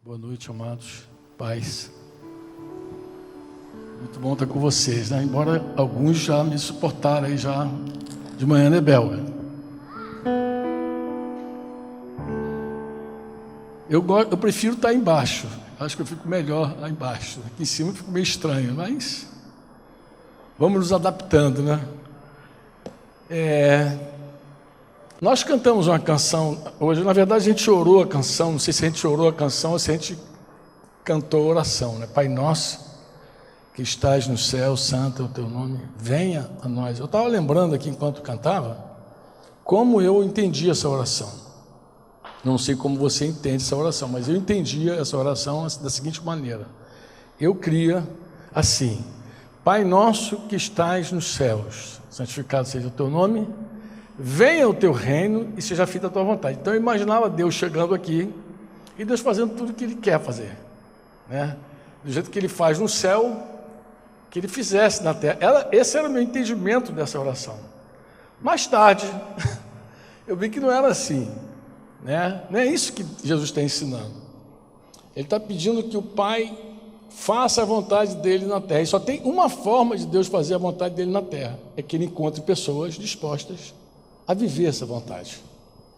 Boa noite, amados. Paz. Muito bom estar com vocês, né? Embora alguns já me suportaram aí já de manhã, né, Belga? Eu prefiro estar embaixo. Acho que eu fico melhor lá embaixo. Aqui em cima eu fico meio estranho, mas vamos nos adaptando, né? Nós cantamos uma canção hoje, na verdade a gente orou a canção, não sei se a gente orou a canção ou se a gente cantou a oração, né? Pai nosso, que estás no céu, santo é o teu nome, venha a nós. Eu estava lembrando aqui enquanto cantava, como eu entendi essa oração. Não sei como você entende essa oração, mas eu entendia essa oração da seguinte maneira. Eu cria assim: Pai nosso que estás nos céus, santificado seja o teu nome, venha o teu reino e seja feita a tua vontade. Então eu imaginava Deus chegando aqui e Deus fazendo tudo o que Ele quer fazer, né? Do jeito que Ele faz no céu, que Ele fizesse na terra. Esse era o meu entendimento dessa oração. Mais tarde, eu vi que não era assim, né? Não é isso que Jesus está ensinando. Ele está pedindo que o Pai faça a vontade dEle na terra. E só tem uma forma de Deus fazer a vontade dEle na terra, é que Ele encontre pessoas dispostas a viver essa vontade.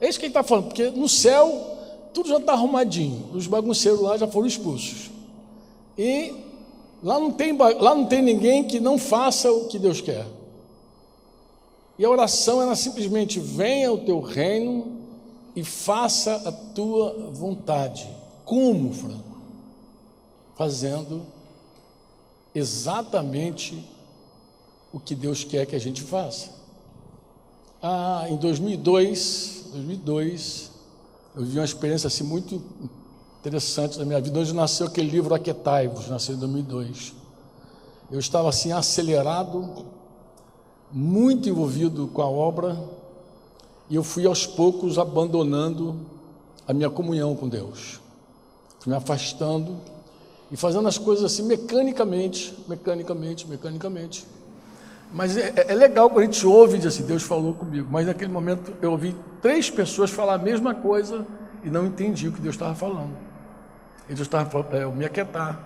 É isso que ele está falando, porque no céu tudo já está arrumadinho, os bagunceiros lá já foram expulsos, e lá não tem ninguém que não faça o que Deus quer. E a oração era simplesmente: venha o teu reino e faça a tua vontade. Como, Franco? Fazendo exatamente o que Deus quer que a gente faça. Em 2002, eu vi uma experiência assim muito interessante na minha vida, onde nasceu aquele livro Aquietai-vos, nasceu em 2002. Eu estava assim acelerado, muito envolvido com a obra, e eu fui aos poucos abandonando a minha comunhão com Deus. Fui me afastando e fazendo as coisas assim mecanicamente. Mas é legal quando a gente ouve e diz assim: Deus falou comigo. Mas naquele momento eu ouvi 3 pessoas falar a mesma coisa e não entendi o que Deus estava falando. E Deus estava falando para eu me aquietar.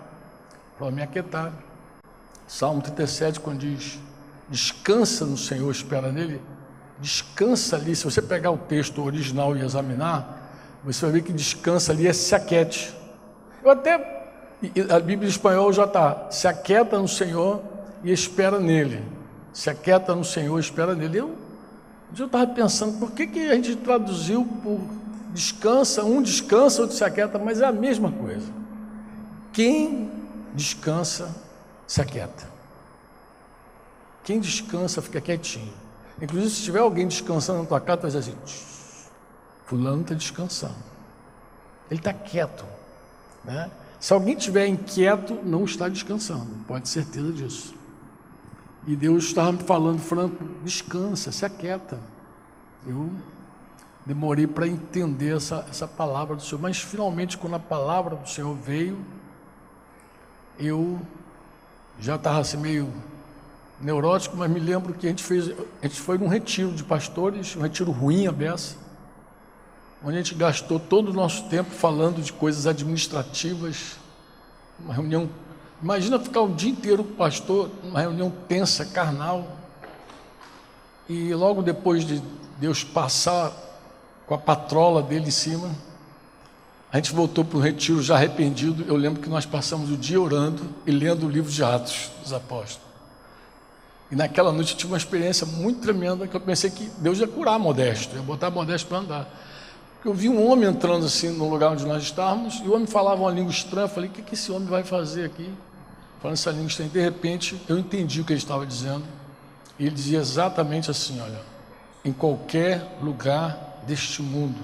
Salmo 37, quando diz: descansa no Senhor, espera nele. Descansa ali. Se você pegar o texto original e examinar, você vai ver que descansa ali é se aquiete. A Bíblia em espanhol já está: se aquieta no Senhor e espera nele. Se aquieta no Senhor, espera nele. Eu estava pensando, por que a gente traduziu por descansa, um descansa, outro se aquieta, mas é a mesma coisa. Quem descansa, se aquieta. Quem descansa, fica quietinho. Inclusive, se tiver alguém descansando na tua casa, tu vai dizer assim: fulano está descansando. Ele está quieto, né? Se alguém estiver inquieto, não está descansando, pode ter certeza disso. E Deus estava me falando: Franco, descansa, se aquieta. Eu demorei para entender essa palavra do Senhor, mas finalmente, quando a palavra do Senhor veio, eu já estava assim meio neurótico, mas me lembro que a gente foi num retiro de pastores, um retiro ruim a beça, onde a gente gastou todo o nosso tempo falando de coisas administrativas, uma reunião. Imagina ficar o dia inteiro com o pastor, uma reunião tensa, carnal, e logo depois de Deus passar com a patrola dele em cima, a gente voltou para o retiro já arrependido. Eu lembro que nós passamos o dia orando e lendo o livro de Atos dos Apóstolos. E naquela noite eu tive uma experiência muito tremenda, que eu pensei que Deus ia curar Modesto, ia botar Modesto para andar. Porque eu vi um homem entrando assim no lugar onde nós estávamos, e o homem falava uma língua estranha. Eu falei: o que esse homem vai fazer aqui? Falando essa língua estranha. De repente eu entendi o que ele estava dizendo, e ele dizia exatamente assim: olha, em qualquer lugar deste mundo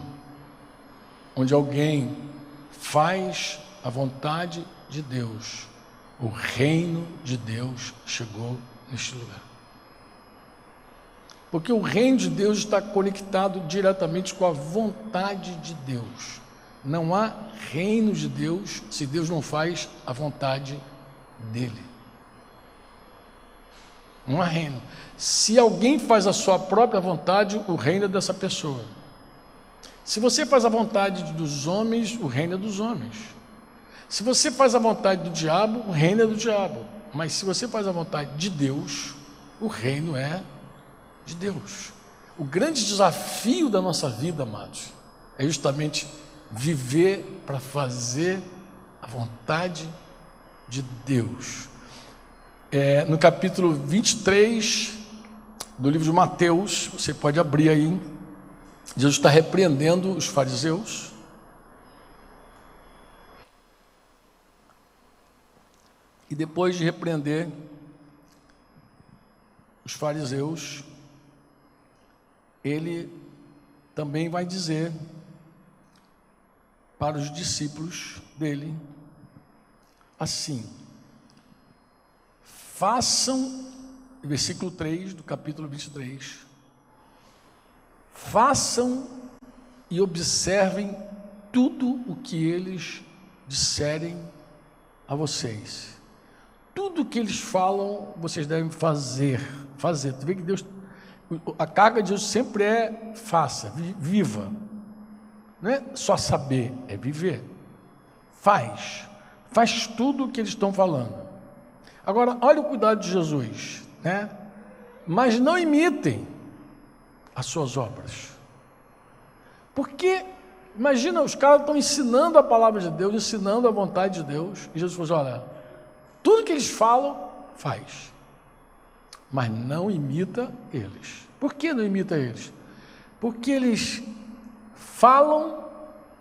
onde alguém faz a vontade de Deus, o reino de Deus chegou neste lugar. Porque o reino de Deus está conectado diretamente com a vontade de Deus. Não há reino de Deus se Deus não faz a vontade dele. Não há reino. Se alguém faz a sua própria vontade, o reino é dessa pessoa. Se você faz a vontade dos homens, o reino é dos homens. Se você faz a vontade do diabo, o reino é do diabo. Mas se você faz a vontade de Deus, o reino é de Deus. O grande desafio da nossa vida, amados, é justamente viver para fazer a vontade de Deus. No capítulo 23 do livro de Mateus, você pode abrir aí, Jesus está repreendendo os fariseus. E depois de repreender os fariseus, ele também vai dizer para os discípulos dele assim: façam, versículo 3 do capítulo 23, façam e observem tudo o que eles disserem a vocês. Tudo que eles falam, vocês devem fazer. Tu vê que Deus, a carga de Deus sempre é faça, viva. Não é só saber, é viver. Faz tudo o que eles estão falando. Agora, olha o cuidado de Jesus, né? Mas não imitem as suas obras. Porque, imagina, os caras estão ensinando a palavra de Deus, ensinando a vontade de Deus, e Jesus falou assim: olha, tudo que eles falam, faz, mas não imita eles. Por que não imita eles? Porque eles falam,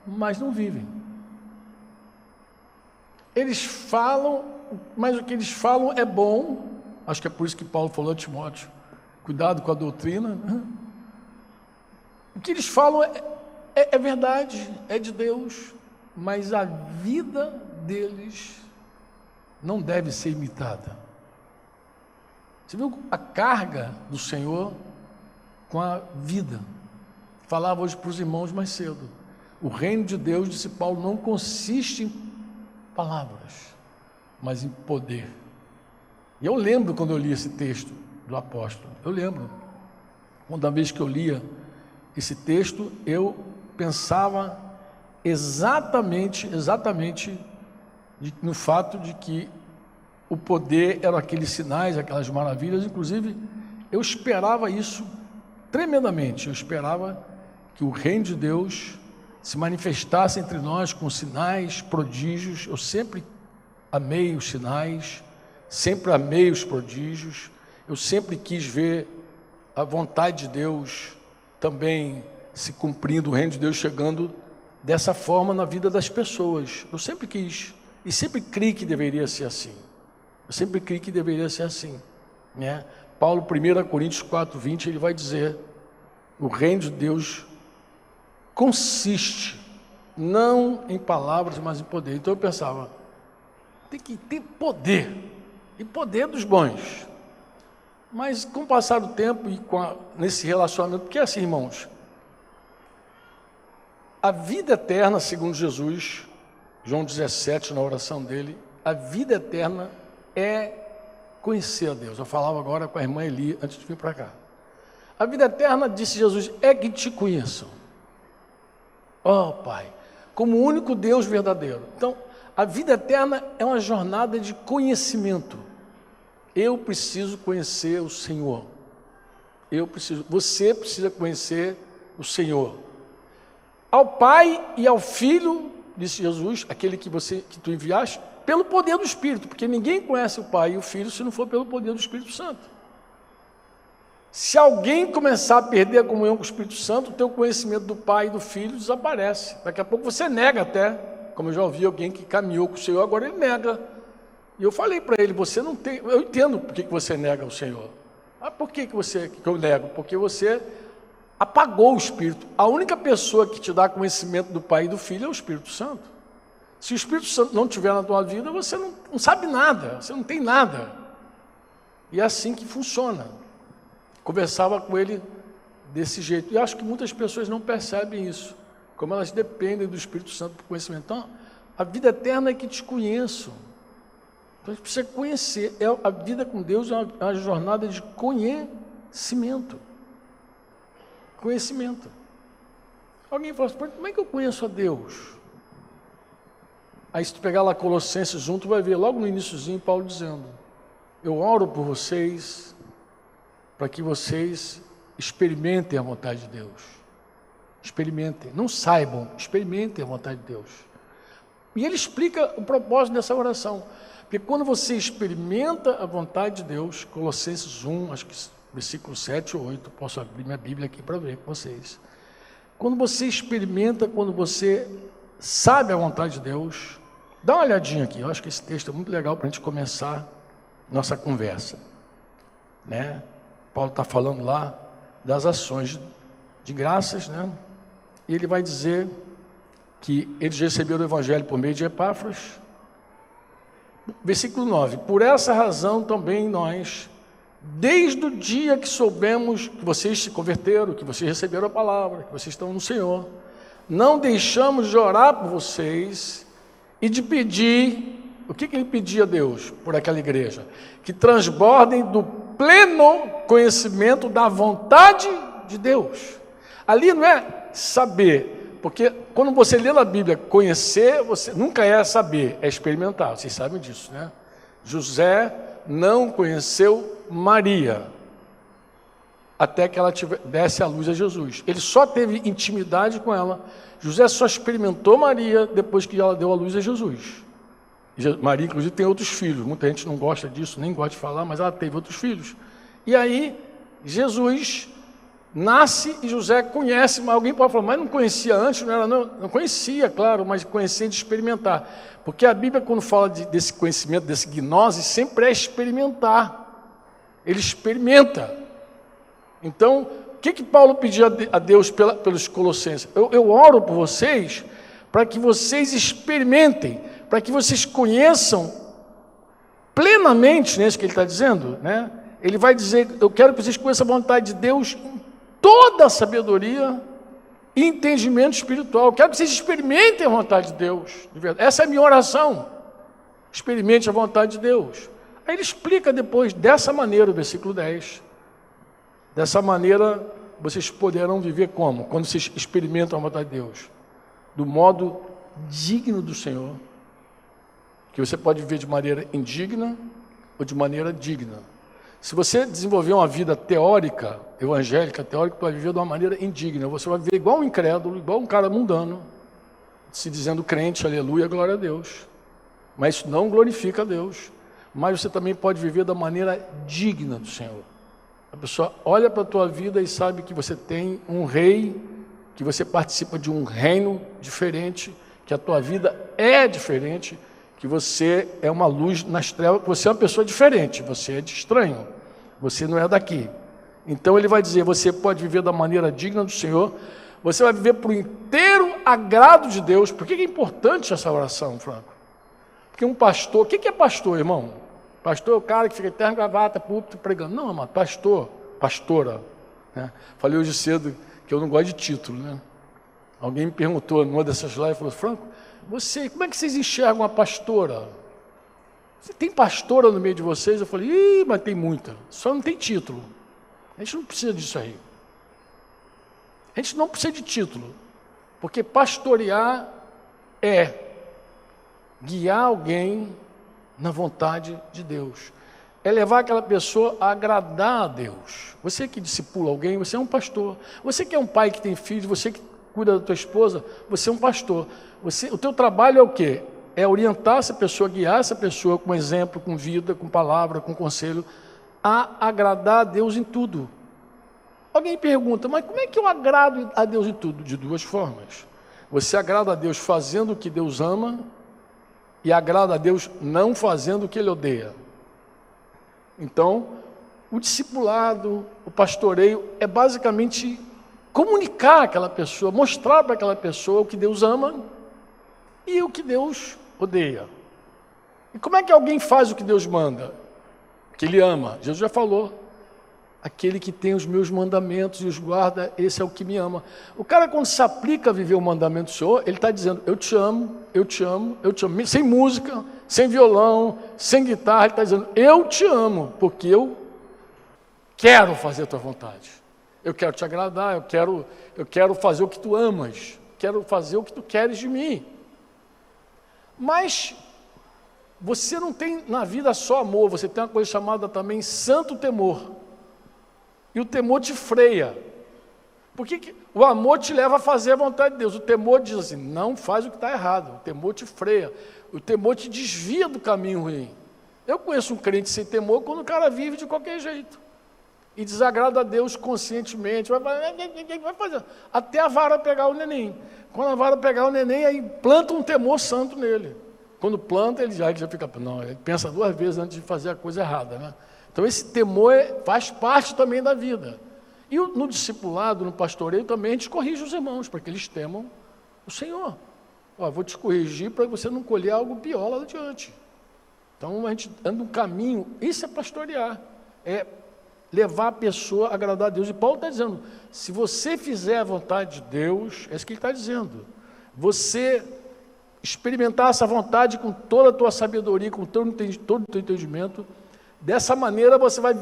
mas não vivem. Eles falam, mas o que eles falam é bom. Acho que é por isso que Paulo falou a Timóteo: cuidado com a doutrina. O que eles falam é verdade, é de Deus, mas a vida deles não deve ser imitada. Você viu a carga do Senhor com a vida? Falava hoje para os irmãos mais cedo: o reino de Deus, disse Paulo, não consiste em palavras, mas em poder. E eu lembro quando eu li esse texto do apóstolo, eu lembro, quando a vez que eu lia esse texto, eu pensava exatamente no fato de que o poder eram aqueles sinais, aquelas maravilhas. Inclusive, eu esperava isso tremendamente. Eu esperava que o reino de Deus se manifestasse entre nós com sinais, prodígios. Eu sempre amei os sinais, sempre amei os prodígios. Eu sempre quis ver a vontade de Deus também se cumprindo, o reino de Deus chegando dessa forma na vida das pessoas. Eu sempre quis e sempre criei que deveria ser assim. Né? Paulo, 1 Coríntios 4:20, ele vai dizer: o reino de Deus consiste não em palavras, mas em poder. Então eu pensava, tem que ter poder, e poder dos bons. Mas com o passar do tempo e nesse relacionamento, porque assim, irmãos, a vida eterna, segundo Jesus, João 17, na oração dele, a vida eterna é conhecer a Deus. Eu falava agora com a irmã Eli, antes de vir para cá. A vida eterna, disse Jesus, é que te conheçam, ó Pai, como o único Deus verdadeiro. Então, a vida eterna é uma jornada de conhecimento. Eu preciso conhecer o Senhor. Você precisa conhecer o Senhor. Ao Pai e ao Filho, disse Jesus, aquele que tu enviaste, pelo poder do Espírito, porque ninguém conhece o Pai e o Filho se não for pelo poder do Espírito Santo. Se alguém começar a perder a comunhão com o Espírito Santo, o teu conhecimento do Pai e do Filho desaparece. Daqui a pouco você nega até, como eu já ouvi alguém que caminhou com o Senhor, agora ele nega. E eu falei para ele, você não tem, eu entendo por que você nega o Senhor. Por que eu nego? Porque você apagou o Espírito. A única pessoa que te dá conhecimento do Pai e do Filho é o Espírito Santo. Se o Espírito Santo não estiver na tua vida, você não sabe nada, você não tem nada. E é assim que funciona. Conversava com ele desse jeito. E acho que muitas pessoas não percebem isso, como elas dependem do Espírito Santo para o conhecimento. Então, a vida eterna é que te conheço. Então, a gente precisa conhecer. A vida com Deus é uma jornada de conhecimento. Conhecimento. Alguém fala assim, como é que eu conheço a Deus? Aí se tu pegar lá Colossenses 1, tu vai ver logo no iniciozinho Paulo dizendo: eu oro por vocês para que vocês experimentem a vontade de Deus. Experimentem, não saibam, experimentem a vontade de Deus. E ele explica o propósito dessa oração. Porque quando você experimenta a vontade de Deus, Colossenses 1, acho que versículo 7 ou 8, posso abrir minha Bíblia aqui para ver com vocês. Quando você experimenta, quando você sabe a vontade de Deus, dá uma olhadinha aqui, eu acho que esse texto é muito legal para a gente começar nossa conversa. Né? Paulo está falando lá das ações de graças, né? E ele vai dizer que eles receberam o Evangelho por meio de Epáfras. Versículo 9: por essa razão também nós, desde o dia que soubemos que vocês se converteram, que vocês receberam a palavra, que vocês estão no Senhor, não deixamos de orar por vocês e de pedir, o que ele pedia a Deus por aquela igreja? Que transbordem do pleno conhecimento da vontade de Deus. Ali não é saber, porque quando você lê na Bíblia conhecer, você nunca é saber, é experimentar, vocês sabem disso, né? José não conheceu Maria até que ela desse a luz a Jesus. Ele só teve intimidade com ela. José só experimentou Maria depois que ela deu a luz a Jesus. Maria, inclusive, tem outros filhos. Muita gente não gosta disso, nem gosta de falar, mas ela teve outros filhos. E aí, Jesus nasce e José conhece, mas alguém pode falar, mas não conhecia antes, não conhecia, claro, mas conhecia de experimentar. Porque a Bíblia, quando fala desse conhecimento, desse gnose, sempre é experimentar. Ele experimenta. Então, o que Paulo pedia a Deus pelos Colossenses? Eu oro por vocês para que vocês experimentem, para que vocês conheçam plenamente, isso que ele está dizendo, né? Ele vai dizer, eu quero que vocês conheçam a vontade de Deus em toda a sabedoria e entendimento espiritual. Eu quero que vocês experimentem a vontade de Deus, de verdade. Essa é a minha oração. Experimente a vontade de Deus. Aí ele explica depois, dessa maneira, o versículo 10. Dessa maneira, vocês poderão viver como? Quando vocês experimentam a vontade de Deus. Do modo digno do Senhor. Que você pode viver de maneira indigna ou de maneira digna. Se você desenvolver uma vida teórica, evangélica, teórica, você vai viver de uma maneira indigna. Você vai viver igual um incrédulo, igual um cara mundano, se dizendo crente, aleluia, glória a Deus. Mas isso não glorifica a Deus. Mas você também pode viver da maneira digna do Senhor. A pessoa olha para a tua vida e sabe que você tem um rei, que você participa de um reino diferente, que a tua vida é diferente, que você é uma luz nas trevas, que você é uma pessoa diferente, você é de estranho, você não é daqui. Então ele vai dizer, você pode viver da maneira digna do Senhor, você vai viver por inteiro agrado de Deus. Por que é importante essa oração, Franco? Porque um pastor, o que é pastor, irmão? Pastor é o cara que fica de terno, gravata, púlpito, pregando. Não, irmão, pastor, pastora. Né? Falei hoje cedo que eu não gosto de título, né? Alguém me perguntou numa dessas lives, falou, Franco, como é que vocês enxergam a pastora? Você tem pastora no meio de vocês? Eu falei, mas tem muita, só não tem título. A gente não precisa disso aí. A gente não precisa de título, porque pastorear é guiar alguém na vontade de Deus. É levar aquela pessoa a agradar a Deus. Você que discipula alguém, você é um pastor. Você que é um pai que tem filhos, você que cuida da tua esposa, você é um pastor. O teu trabalho é o quê? É orientar essa pessoa, guiar essa pessoa com exemplo, com vida, com palavra, com conselho, a agradar a Deus em tudo. Alguém pergunta, mas como é que eu agrado a Deus em tudo? De duas formas. Você agrada a Deus fazendo o que Deus ama e agrada a Deus não fazendo o que Ele odeia. Então, o discipulado, o pastoreio é basicamente comunicar àquela pessoa, mostrar para aquela pessoa o que Deus ama e o que Deus odeia. E como é que alguém faz o que Deus manda? O que Ele ama. Jesus já falou. Aquele que tem os meus mandamentos e os guarda, esse é o que me ama. O cara, quando se aplica a viver o mandamento do Senhor, ele está dizendo, eu te amo, eu te amo, eu te amo. Sem música, sem violão, sem guitarra, ele está dizendo, eu te amo, porque eu quero fazer a tua vontade. Eu quero te agradar, eu quero fazer o que tu amas, quero fazer o que tu queres de mim. Mas você não tem na vida só amor, você tem uma coisa chamada também santo temor. E o temor te freia. Porque o amor te leva a fazer a vontade de Deus. O temor diz assim, não faz o que está errado. O temor te freia. O temor te desvia do caminho ruim. Eu conheço um crente sem temor quando o cara vive de qualquer jeito. E desagrada a Deus conscientemente. Vai fazer. Até a vara pegar o neném. Quando a vara pegar o neném, aí planta um temor santo nele. Quando planta, ele já fica... Não, ele pensa 2 vezes antes de fazer a coisa errada, né? Então esse temor faz parte também da vida. E no discipulado, no pastoreio, também a gente corrige os irmãos, para que eles temam o Senhor. Ó, vou te corrigir para você não colher algo pior lá adiante. Então a gente anda um caminho, isso é pastorear, é levar a pessoa a agradar a Deus. E Paulo está dizendo, se você fizer a vontade de Deus, é isso que ele está dizendo, você experimentar essa vontade com toda a tua sabedoria, com todo o teu entendimento, dessa maneira você vai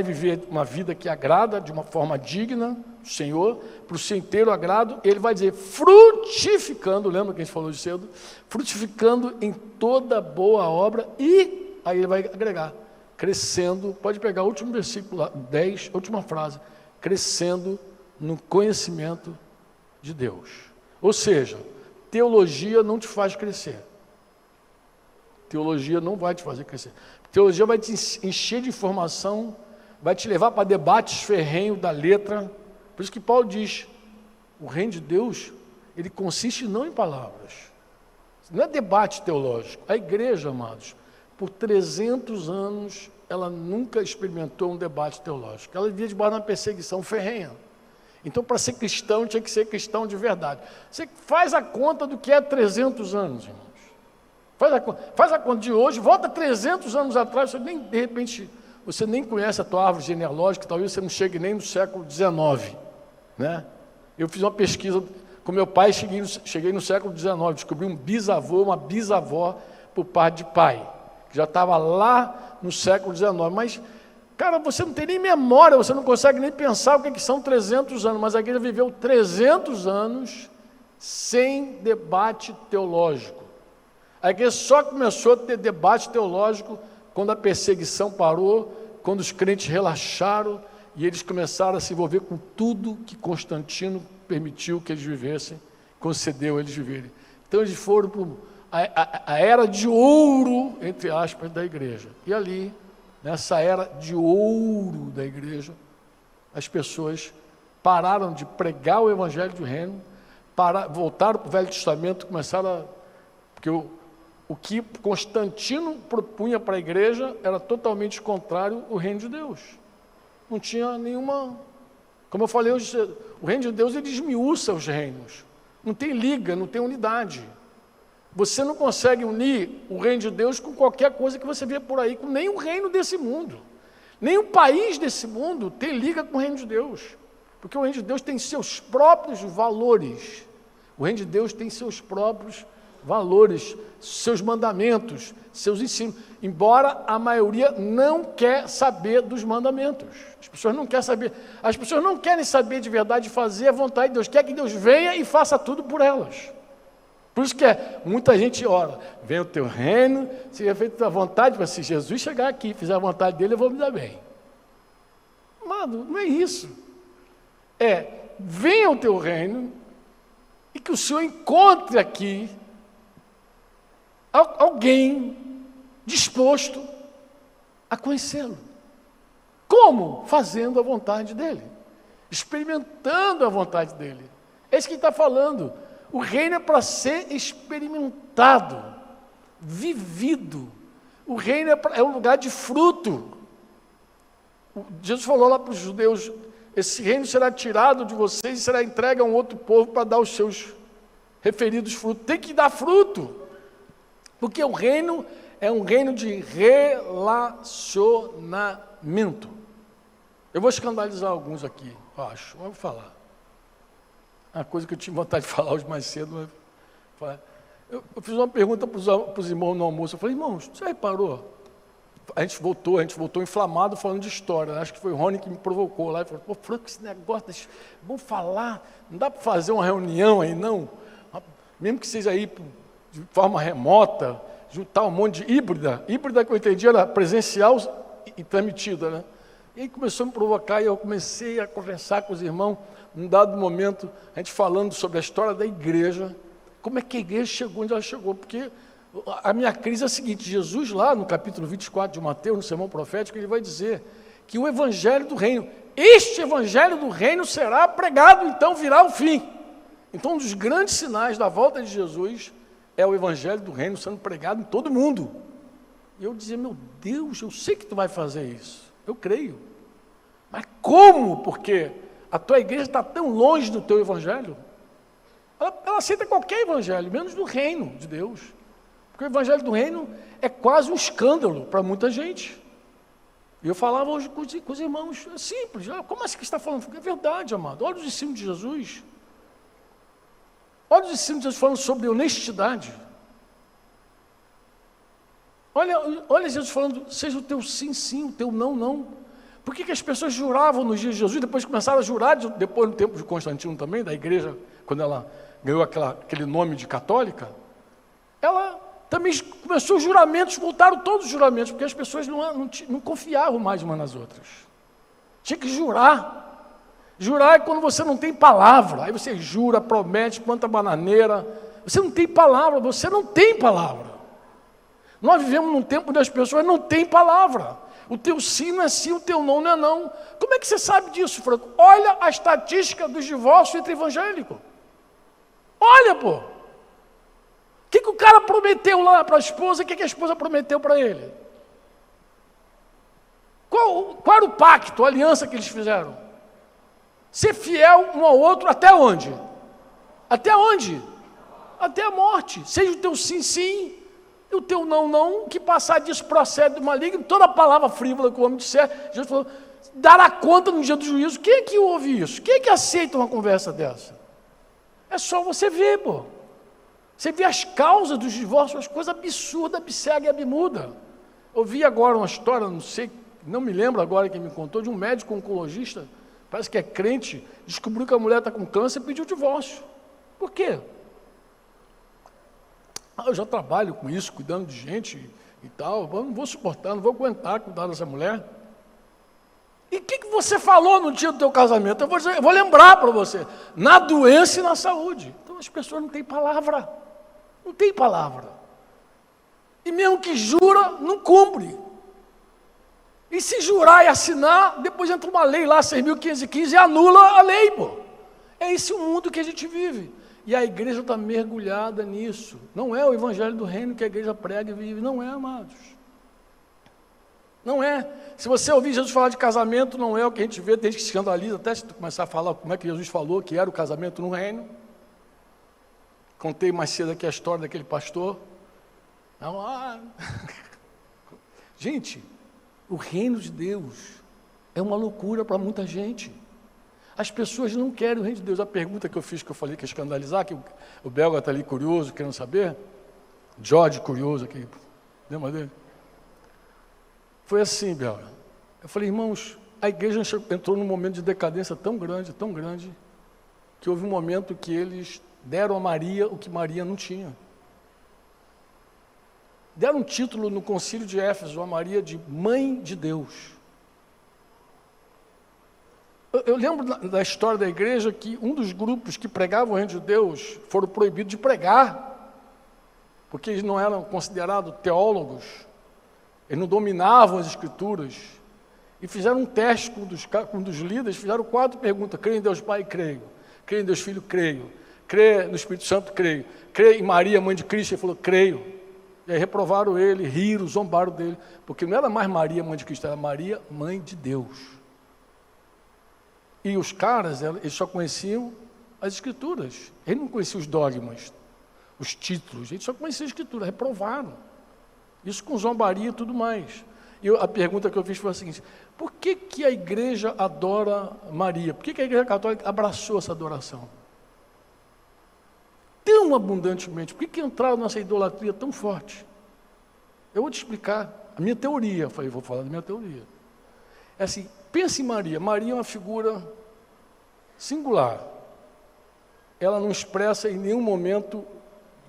viver uma vida que agrada de uma forma digna do Senhor, para o seu inteiro agrado. Ele vai dizer, frutificando, lembra que a gente falou de cedo? Frutificando em toda boa obra, e aí ele vai agregar, crescendo, pode pegar o último versículo, 10, a última frase, crescendo no conhecimento de Deus. Ou seja, teologia não te faz crescer. Teologia não vai te fazer crescer. Teologia vai te encher de informação, vai te levar para debates ferrenhos da letra. Por isso que Paulo diz, o reino de Deus, ele consiste não em palavras. Não é debate teológico. A igreja, amados, por 300 anos, ela nunca experimentou um debate teológico. Ela vivia debaixo de uma perseguição ferrenha. Então, para ser cristão, tinha que ser cristão de verdade. Você faz a conta do que é 300 anos, irmãos. Faz a conta de hoje, volta 300 anos atrás, você nem, de repente, você nem conhece a tua árvore genealógica, talvez você não chegue nem no século XIX, né? Eu fiz uma pesquisa com meu pai, cheguei no século XIX, descobri um bisavô, uma bisavó por parte de pai, que já estava lá no século XIX, mas, cara, você não tem nem memória, você não consegue nem pensar o que são 300 anos, mas a igreja viveu 300 anos sem debate teológico. A igreja só começou a ter debate teológico quando a perseguição parou, quando os crentes relaxaram e eles começaram a se envolver com tudo que Constantino permitiu que eles vivessem, concedeu eles viverem. Então eles foram para a era de ouro, entre aspas, da igreja. E ali, nessa era de ouro da igreja, as pessoas pararam de pregar o evangelho do reino, voltaram para o Velho Testamento, começaram a... Porque o que Constantino propunha para a igreja era totalmente contrário ao reino de Deus. Não tinha nenhuma... Como eu falei hoje, o reino de Deus ele esmiuça os reinos. Não tem liga, não tem unidade. Você não consegue unir o reino de Deus com qualquer coisa que você vê por aí, com nenhum reino desse mundo. Nenhum país desse mundo tem liga com o reino de Deus. Porque o reino de Deus tem seus próprios valores. O reino de Deus tem seus próprios valores, seus mandamentos, seus ensinos, embora a maioria não quer saber dos mandamentos. As pessoas não querem saber, as pessoas não querem saber de verdade fazer a vontade de Deus, quer que Deus venha e faça tudo por elas. Por isso que muita gente ora, vem o teu reino, seja feita a vontade, mas se Jesus chegar aqui e fizer a vontade dele, eu vou me dar bem. Mano, não é isso. Venha o teu reino e que o Senhor encontre aqui alguém disposto a conhecê-lo. Como? Fazendo a vontade dele, experimentando a vontade dele. É isso que ele está falando. O reino é para ser experimentado, vivido. O reino é um lugar de fruto. Jesus falou lá para os judeus, esse reino será tirado de vocês e será entregue a um outro povo para dar os seus referidos frutos. Tem que dar fruto. Porque o reino é um reino de relacionamento. Eu vou escandalizar alguns aqui, eu acho. Vou falar. Uma coisa que eu tinha vontade de falar hoje mais cedo. Eu fiz uma pergunta para os irmãos no almoço. Eu falei, irmãos, você reparou? A gente voltou inflamado falando de história. Acho que foi o Rony que me provocou lá. Ele falou, pô, Franco, esse negócio, vamos falar. Não dá para fazer uma reunião aí, não? Mesmo que seja aí de forma remota, juntar um monte de híbrida. Híbrida que eu entendi era presencial e transmitida, né? E aí começou a me provocar e eu comecei a conversar com os irmãos. Num dado momento, a gente falando sobre a história da igreja, como é que a igreja chegou onde ela chegou, porque a minha crise é a seguinte: Jesus lá no capítulo 24 de Mateus, no sermão profético, ele vai dizer que o evangelho do reino, este evangelho do reino será pregado, então virá o fim. Então um dos grandes sinais da volta de Jesus é o evangelho do reino sendo pregado em todo mundo. E eu dizia, meu Deus, eu sei que tu vai fazer isso, eu creio, mas como? Porque a tua igreja está tão longe do teu evangelho. Ela aceita qualquer evangelho, menos do reino de Deus. Porque o evangelho do reino é quase um escândalo para muita gente. E eu falava hoje com os irmãos, é simples, como assim que está falando? É verdade, amado. Olha os ensinos de Jesus. Olha os ensinos de Jesus falando sobre honestidade. Olha Jesus falando, seja o teu sim, sim, o teu não, não. Por que as pessoas juravam nos dias de Jesus, depois começaram a jurar, depois no tempo de Constantino também, da igreja, quando ela ganhou aquele nome de católica, ela também começou os juramentos, voltaram todos os juramentos, porque as pessoas não confiavam mais umas nas outras. Tinha que jurar. Jurar é quando você não tem palavra, aí você jura, promete, planta bananeira, você não tem palavra, você não tem palavra. Nós vivemos num tempo onde as pessoas não têm palavra. O teu sim não é sim, o teu não não é não. Como é que você sabe disso, Franco? Olha a estatística dos divórcios entre evangélicos. Olha, pô. O que o cara prometeu lá para a esposa, o que a esposa prometeu para ele? Qual era o pacto, a aliança que eles fizeram? Ser fiel um ao outro até onde? Até onde? Até a morte. Seja o teu sim, sim, e o teu não, não, que passar disso procede do maligno. Toda palavra frívola que o homem disser, Jesus falou, dará conta no dia do juízo. Quem é que ouve isso? Quem é que aceita uma conversa dessa? É só você ver, pô. Você vê as causas dos divórcios, as coisas absurdas, abcega e abmuda. Eu vi agora uma história, não me lembro agora quem me contou, de um médico oncologista, parece que é crente, descobriu que a mulher está com câncer e pediu divórcio. Por quê? Eu já trabalho com isso, cuidando de gente e tal, eu não vou suportar, não vou aguentar cuidar dessa mulher. E o que você falou no dia do teu casamento? Eu vou lembrar para você, na doença e na saúde. Então as pessoas não têm palavra, não tem palavra. E mesmo que jura, não cumpre. E se jurar e assinar, depois entra uma lei lá, 6.515, e anula a lei, pô. É esse o mundo que a gente vive. E a igreja está mergulhada nisso. Não é o evangelho do reino que a igreja prega e vive. Não é, amados. Não é. Se você ouvir Jesus falar de casamento, não é o que a gente vê, tem gente que se escandaliza, até se tu começar a falar como é que Jesus falou que era o casamento no reino. Contei mais cedo aqui a história daquele pastor. Gente, o reino de Deus é uma loucura para muita gente. As pessoas não querem o reino de Deus. A pergunta que eu fiz, que eu falei que ia escandalizar, que o belga está ali curioso, querendo saber, George curioso aqui, lembra dele? Foi assim, belga. Eu falei, irmãos, a igreja entrou num momento de decadência tão grande, que houve um momento que eles deram a Maria o que Maria não tinha. Deram um título no concílio de Éfeso a Maria de Mãe de Deus. Eu lembro da história da igreja que um dos grupos que pregavam o reino de Deus foram proibidos de pregar, porque eles não eram considerados teólogos, eles não dominavam as escrituras, e fizeram um teste com um dos líderes, fizeram 4 perguntas: creio em Deus Pai? Creio. Creio em Deus Filho? Creio. Creio no Espírito Santo? Creio. Creio em Maria, mãe de Cristo? Ele falou, creio. E aí reprovaram ele, riram, zombaram dele, porque não era mais Maria, mãe de Cristo, era Maria, mãe de Deus. E os caras, eles só conheciam as escrituras, eles não conheciam os dogmas, os títulos, eles só conheciam a escritura, reprovaram. Isso com zombaria e tudo mais. E a pergunta que eu fiz foi a seguinte: por que a igreja adora Maria? Por que a igreja católica abraçou essa adoração? Tão abundantemente, por que entraram nessa idolatria tão forte? Eu vou te explicar a minha teoria, vou falar da minha teoria. É assim, pense em Maria. Maria é uma figura singular. Ela não expressa em nenhum momento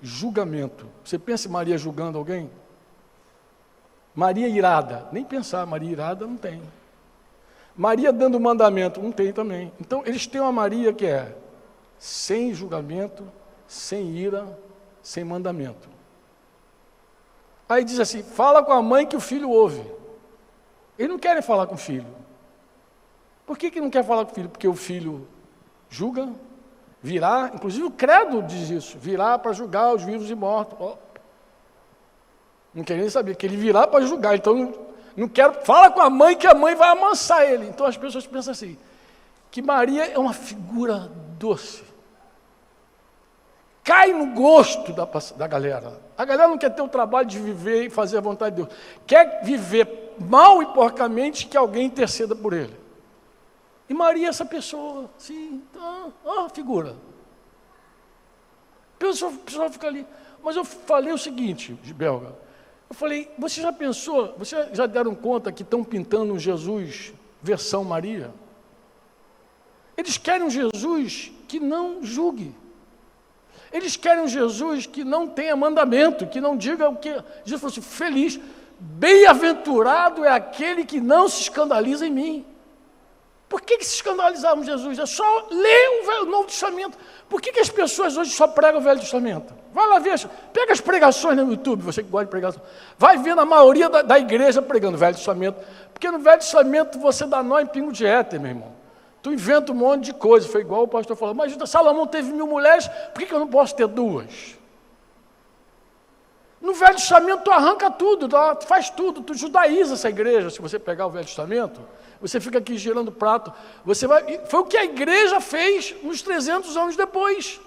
julgamento. Você pensa em Maria julgando alguém? Maria irada, nem pensar, Maria irada não tem. Maria dando mandamento, não tem também. Então, eles têm uma Maria que é sem julgamento, sem ira, sem mandamento. Aí diz assim, fala com a mãe que o filho ouve. Eles não querem falar com o filho. Por que não quer falar com o filho? Porque o filho julga, virá, inclusive o credo diz isso, virá para julgar os vivos e mortos. Oh. Não quer nem saber, que ele virá para julgar, então não quero, fala com a mãe que a mãe vai amansar ele. Então as pessoas pensam assim, que Maria é uma figura doce. Cai no gosto da galera. A galera não quer ter o trabalho de viver e fazer a vontade de Deus. Quer viver mal e porcamente que alguém interceda por ele. E Maria é essa pessoa, sim, figura. A pessoa fica ali. Mas eu falei o seguinte, Belga, eu falei, você já pensou, vocês já deram conta que estão pintando um Jesus versão Maria? Eles querem um Jesus que não julgue. Eles querem um Jesus que não tenha mandamento, que não diga o que... Jesus falou assim, feliz, bem-aventurado é aquele que não se escandaliza em mim. Por que se escandalizavam Jesus? É só ler o Novo Testamento. Por que as pessoas hoje só pregam o Velho Testamento? Vai lá ver, pega as pregações no YouTube, você que gosta de pregação. Vai ver na maioria da igreja pregando o Velho Testamento. Porque no Velho Testamento você dá nó em pingo de éter, meu irmão. Tu inventa um monte de coisa. Foi igual o pastor falou, mas Salomão teve 1000 mulheres, por que eu não posso ter 2? No Velho Testamento tu arranca tudo, tu faz tudo, tu judaiza essa igreja. Se você pegar o Velho Testamento, você fica aqui girando prato. Foi o que a igreja fez nos 300 anos depois.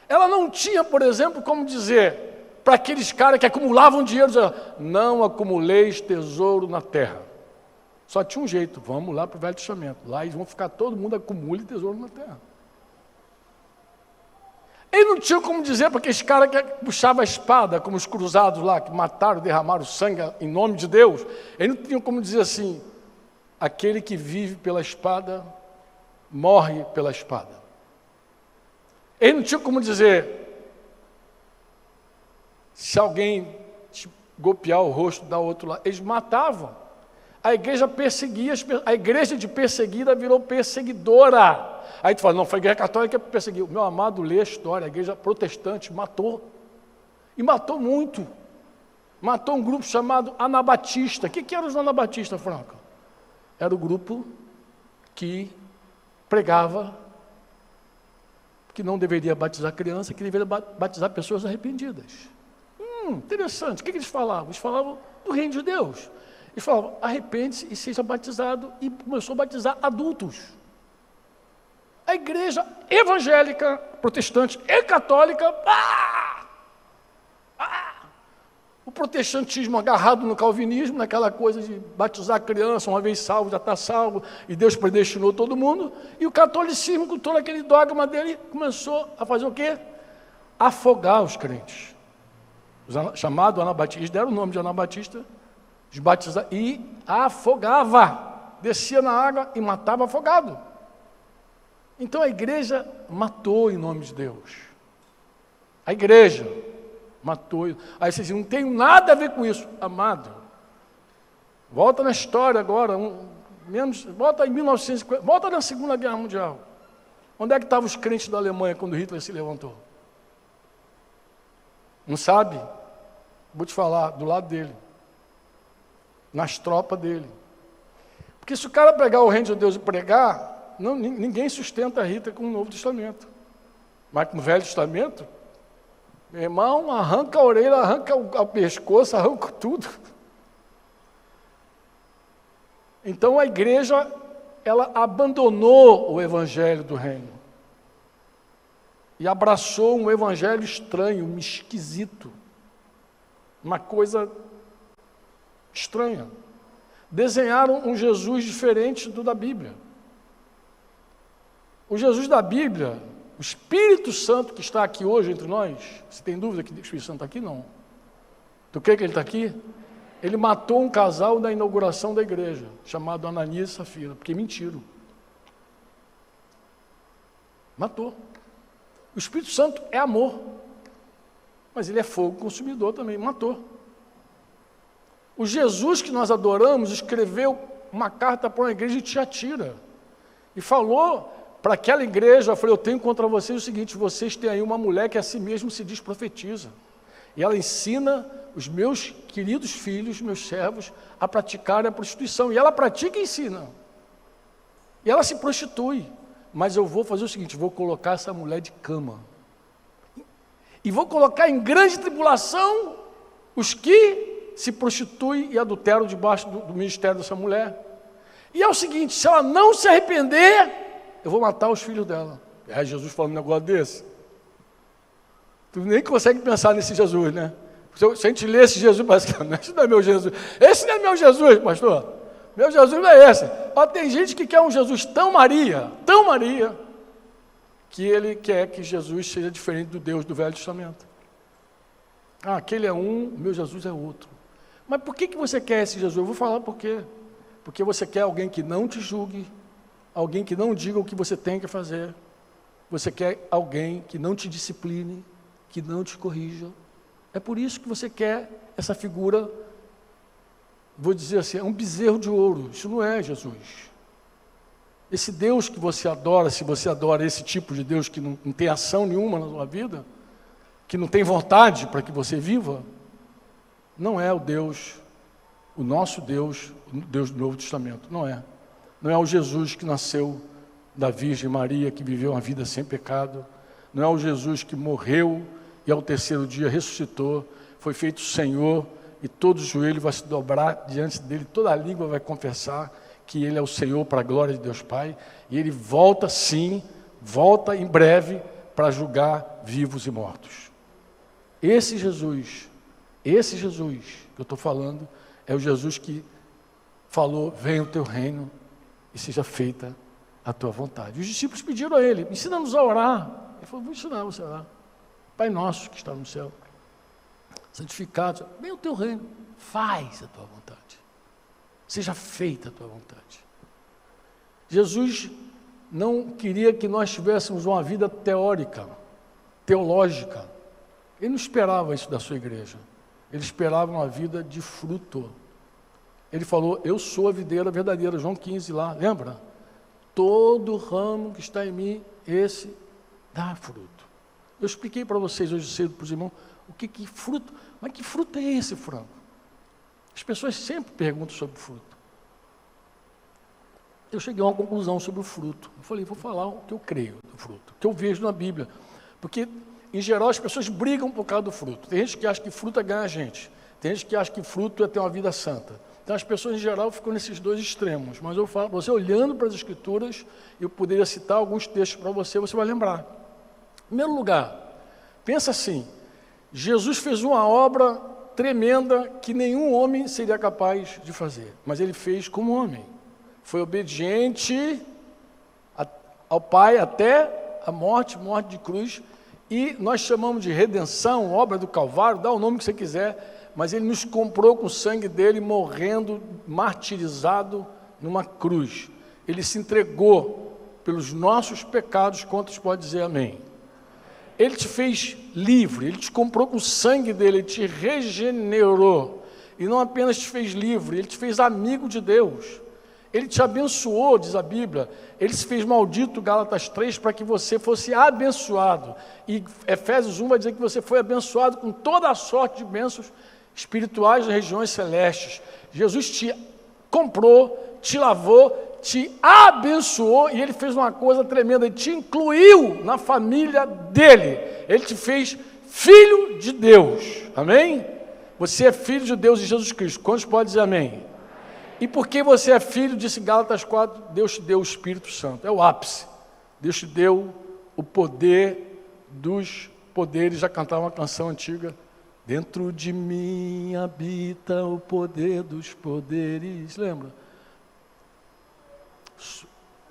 Ela não tinha, por exemplo, como dizer para aqueles caras que acumulavam dinheiro, dizer, não acumuleis tesouro na terra. Só tinha um jeito, vamos lá para o Velho Testamento. Lá eles vão ficar, todo mundo acumule tesouro na terra. Ele não tinha como dizer para aqueles caras que puxavam a espada, como os cruzados lá, que mataram, derramaram sangue em nome de Deus. Ele não tinha como dizer assim, aquele que vive pela espada, morre pela espada. Ele não tinha como dizer, se alguém golpear o rosto da outro lado, eles matavam. A igreja perseguia, a igreja de perseguida virou perseguidora. Aí tu fala, não, foi a igreja católica que perseguiu. Meu amado, lê a história, a igreja protestante matou. E matou muito. Matou um grupo chamado Anabatista. O que eram os Anabatistas, Franca? Era o grupo que pregava que não deveria batizar criança, que deveria batizar pessoas arrependidas. Interessante. O que eles falavam? Eles falavam do reino de Deus. Eles falavam, arrepende-se e seja batizado, e começou a batizar adultos. A igreja evangélica, protestante e católica, o protestantismo agarrado no calvinismo, naquela coisa de batizar a criança, uma vez salvo, já está salvo, e Deus predestinou todo mundo, e o catolicismo, com todo aquele dogma dele, começou a fazer o quê? Afogar os crentes. Os chamados anabatistas, deram o nome de anabatista, de batizar, e afogava, descia na água e matava afogado. Então a igreja matou em nome de Deus. A igreja matou. Aí você diz, não tem nada a ver com isso. Amado, volta na história agora, volta em 1950, volta na Segunda Guerra Mundial. Onde é que estavam os crentes da Alemanha quando Hitler se levantou? Não sabe? Vou te falar, do lado dele. Nas tropas dele. Porque se o cara pregar o reino de Deus e pregar, ninguém sustenta a Rita com o Novo Testamento. Mas com o Velho Testamento, meu irmão, arranca a orelha, arranca o pescoço, arranca tudo. Então a igreja, ela abandonou o evangelho do reino. E abraçou um evangelho estranho, esquisito. Uma coisa estranha. Desenharam um Jesus diferente do da Bíblia. O Jesus da Bíblia, o Espírito Santo que está aqui hoje entre nós, você tem dúvida que o Espírito Santo está aqui? Não. Tu crê que ele está aqui? Ele matou um casal na inauguração da igreja, chamado Ananias e Safira, porque mentiram. Matou. O Espírito Santo é amor. mas ele é fogo consumidor também, matou. O Jesus que nós adoramos escreveu uma carta para uma igreja de Tiatira e falou para aquela igreja, eu falei, eu tenho contra vocês o seguinte, vocês têm aí uma mulher que a si mesmo se diz profetiza, e ela ensina os meus queridos filhos, meus servos, a praticarem a prostituição, e ela pratica e ensina, e ela se prostitui, mas eu vou fazer o seguinte, vou colocar essa mulher de cama, e vou colocar em grande tribulação os que se prostituem e adulteram debaixo do ministério dessa mulher. E é o seguinte, se ela não se arrepender, eu vou matar os filhos dela. Aí Jesus falando um negócio desse. Tu nem consegue pensar nesse Jesus, né? Se a gente lê esse Jesus, parece que esse não é meu Jesus. Esse não é meu Jesus, pastor. Meu Jesus não é esse. Ó, tem gente que quer um Jesus tão Maria, que ele quer que Jesus seja diferente do Deus do Velho Testamento. Ah, aquele é um, meu Jesus é outro. Mas por que você quer esse Jesus? Eu vou falar por quê. Porque você quer alguém que não te julgue, alguém que não diga o que você tem que fazer. Você quer alguém que não te discipline, que não te corrija. É por isso que você quer essa figura, vou dizer assim, é um bezerro de ouro. Isso não é Jesus. Esse Deus que você adora, se você adora esse tipo de Deus que não tem ação nenhuma na sua vida, que não tem vontade para que você viva, não é o Deus, o nosso Deus, o Deus do Novo Testamento, não é. Não é o Jesus que nasceu da Virgem Maria, que viveu uma vida sem pecado, não é o Jesus que morreu e ao terceiro dia ressuscitou, foi feito Senhor, e todo joelho vai se dobrar diante dele, toda a língua vai confessar que ele é o Senhor para a glória de Deus Pai, e ele volta sim, volta em breve para julgar vivos e mortos. Esse Jesus que eu estou falando, é o Jesus que falou, venha o teu reino e seja feita a tua vontade. Os discípulos pediram a ele, ensina-nos a orar. Ele falou, vou ensinar você a orar. Pai nosso que está no céu, santificado, venha o teu reino, faz a tua vontade. Seja feita a tua vontade. Jesus não queria que nós tivéssemos uma vida teórica, teológica. Ele não esperava isso da sua igreja. Ele esperava uma vida de fruto. Ele falou, eu sou a videira verdadeira, João 15 lá, lembra? Todo ramo que está em mim, esse dá fruto. Eu expliquei para vocês hoje cedo, para os irmãos, o que fruto, mas que fruto é esse, Franco? As pessoas sempre perguntam sobre o fruto. Eu cheguei a uma conclusão sobre o fruto. Eu falei, vou falar o que eu creio do fruto, o que eu vejo na Bíblia. Porque, em geral, as pessoas brigam por causa do fruto. Tem gente que acha que fruto é ganhar gente. Tem gente que acha que fruto é ter uma vida santa. Então, as pessoas, em geral, ficam nesses dois extremos. Mas eu falo, você olhando para as Escrituras, eu poderia citar alguns textos para você, você vai lembrar. Em primeiro lugar, pensa assim, Jesus fez uma obra tremenda que nenhum homem seria capaz de fazer. Mas ele fez como homem. Foi obediente ao Pai até a morte de cruz. E nós chamamos de redenção, obra do Calvário, dá o nome que você quiser, mas ele nos comprou com o sangue dele, morrendo, martirizado numa cruz. Ele se entregou pelos nossos pecados, quantos pode dizer amém? Ele te fez livre, ele te comprou com o sangue dele, ele te regenerou, e não apenas te fez livre, ele te fez amigo de Deus. Ele te abençoou, diz a Bíblia, ele se fez maldito, Gálatas 3, para que você fosse abençoado. E Efésios 1 vai dizer que você foi abençoado com toda a sorte de bênçãos espirituais nas regiões celestes. Jesus te comprou, te lavou, te abençoou, e ele fez uma coisa tremenda, ele te incluiu na família dele. Ele te fez filho de Deus. Amém? Você é filho de Deus em Jesus Cristo. Quantos podem dizer amém? E porque você é filho, disse Gálatas 4, Deus te deu o Espírito Santo. É o ápice. Deus te deu o poder dos poderes. Já cantava uma canção antiga. Dentro de mim habita o poder dos poderes. Lembra?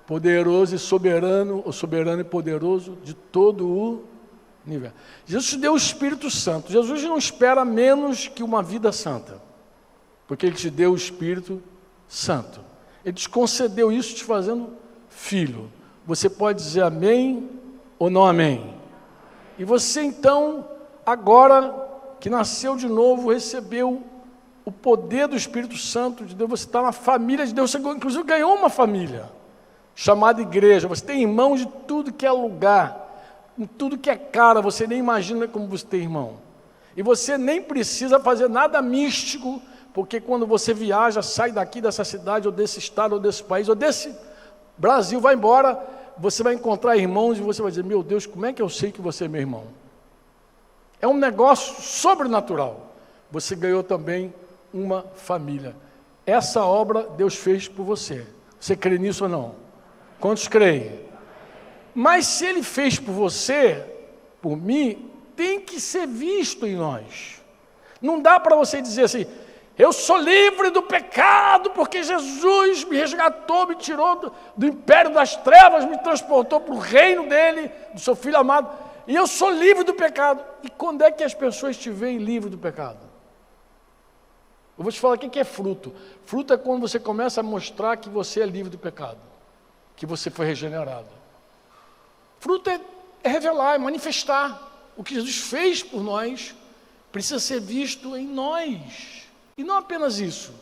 Poderoso e soberano, ou soberano e poderoso de todo o universo. Jesus te deu o Espírito Santo. Jesus não espera menos que uma vida santa. Porque ele te deu o Espírito Santo. Ele te concedeu isso te fazendo filho. Você pode dizer amém ou não amém. E você então agora que nasceu de novo, recebeu o poder do Espírito Santo de Deus, você está na família de Deus, você inclusive ganhou uma família, chamada igreja, você tem irmãos de tudo que é lugar, em tudo que é cara, você nem imagina como você tem irmão. E você nem precisa fazer nada místico, porque quando você viaja, sai daqui dessa cidade, ou desse estado, ou desse país, ou desse Brasil, vai embora, você vai encontrar irmãos e você vai dizer, meu Deus, como é que eu sei que você é meu irmão? É um negócio sobrenatural. Você ganhou também uma família. Essa obra Deus fez por você. Você crê nisso ou não? Quantos creem? Mas se Ele fez por você, por mim, tem que ser visto em nós. Não dá para você dizer assim, eu sou livre do pecado, porque Jesus me resgatou, me tirou do império das trevas, me transportou para o reino dele, do seu Filho amado, e eu sou livre do pecado. E quando é que as pessoas te veem livre do pecado? Eu vou te falar o que é fruto. Fruto é quando você começa a mostrar que você é livre do pecado, que você foi regenerado. Fruto é revelar, é manifestar. O que Jesus fez por nós precisa ser visto em nós. E não apenas isso.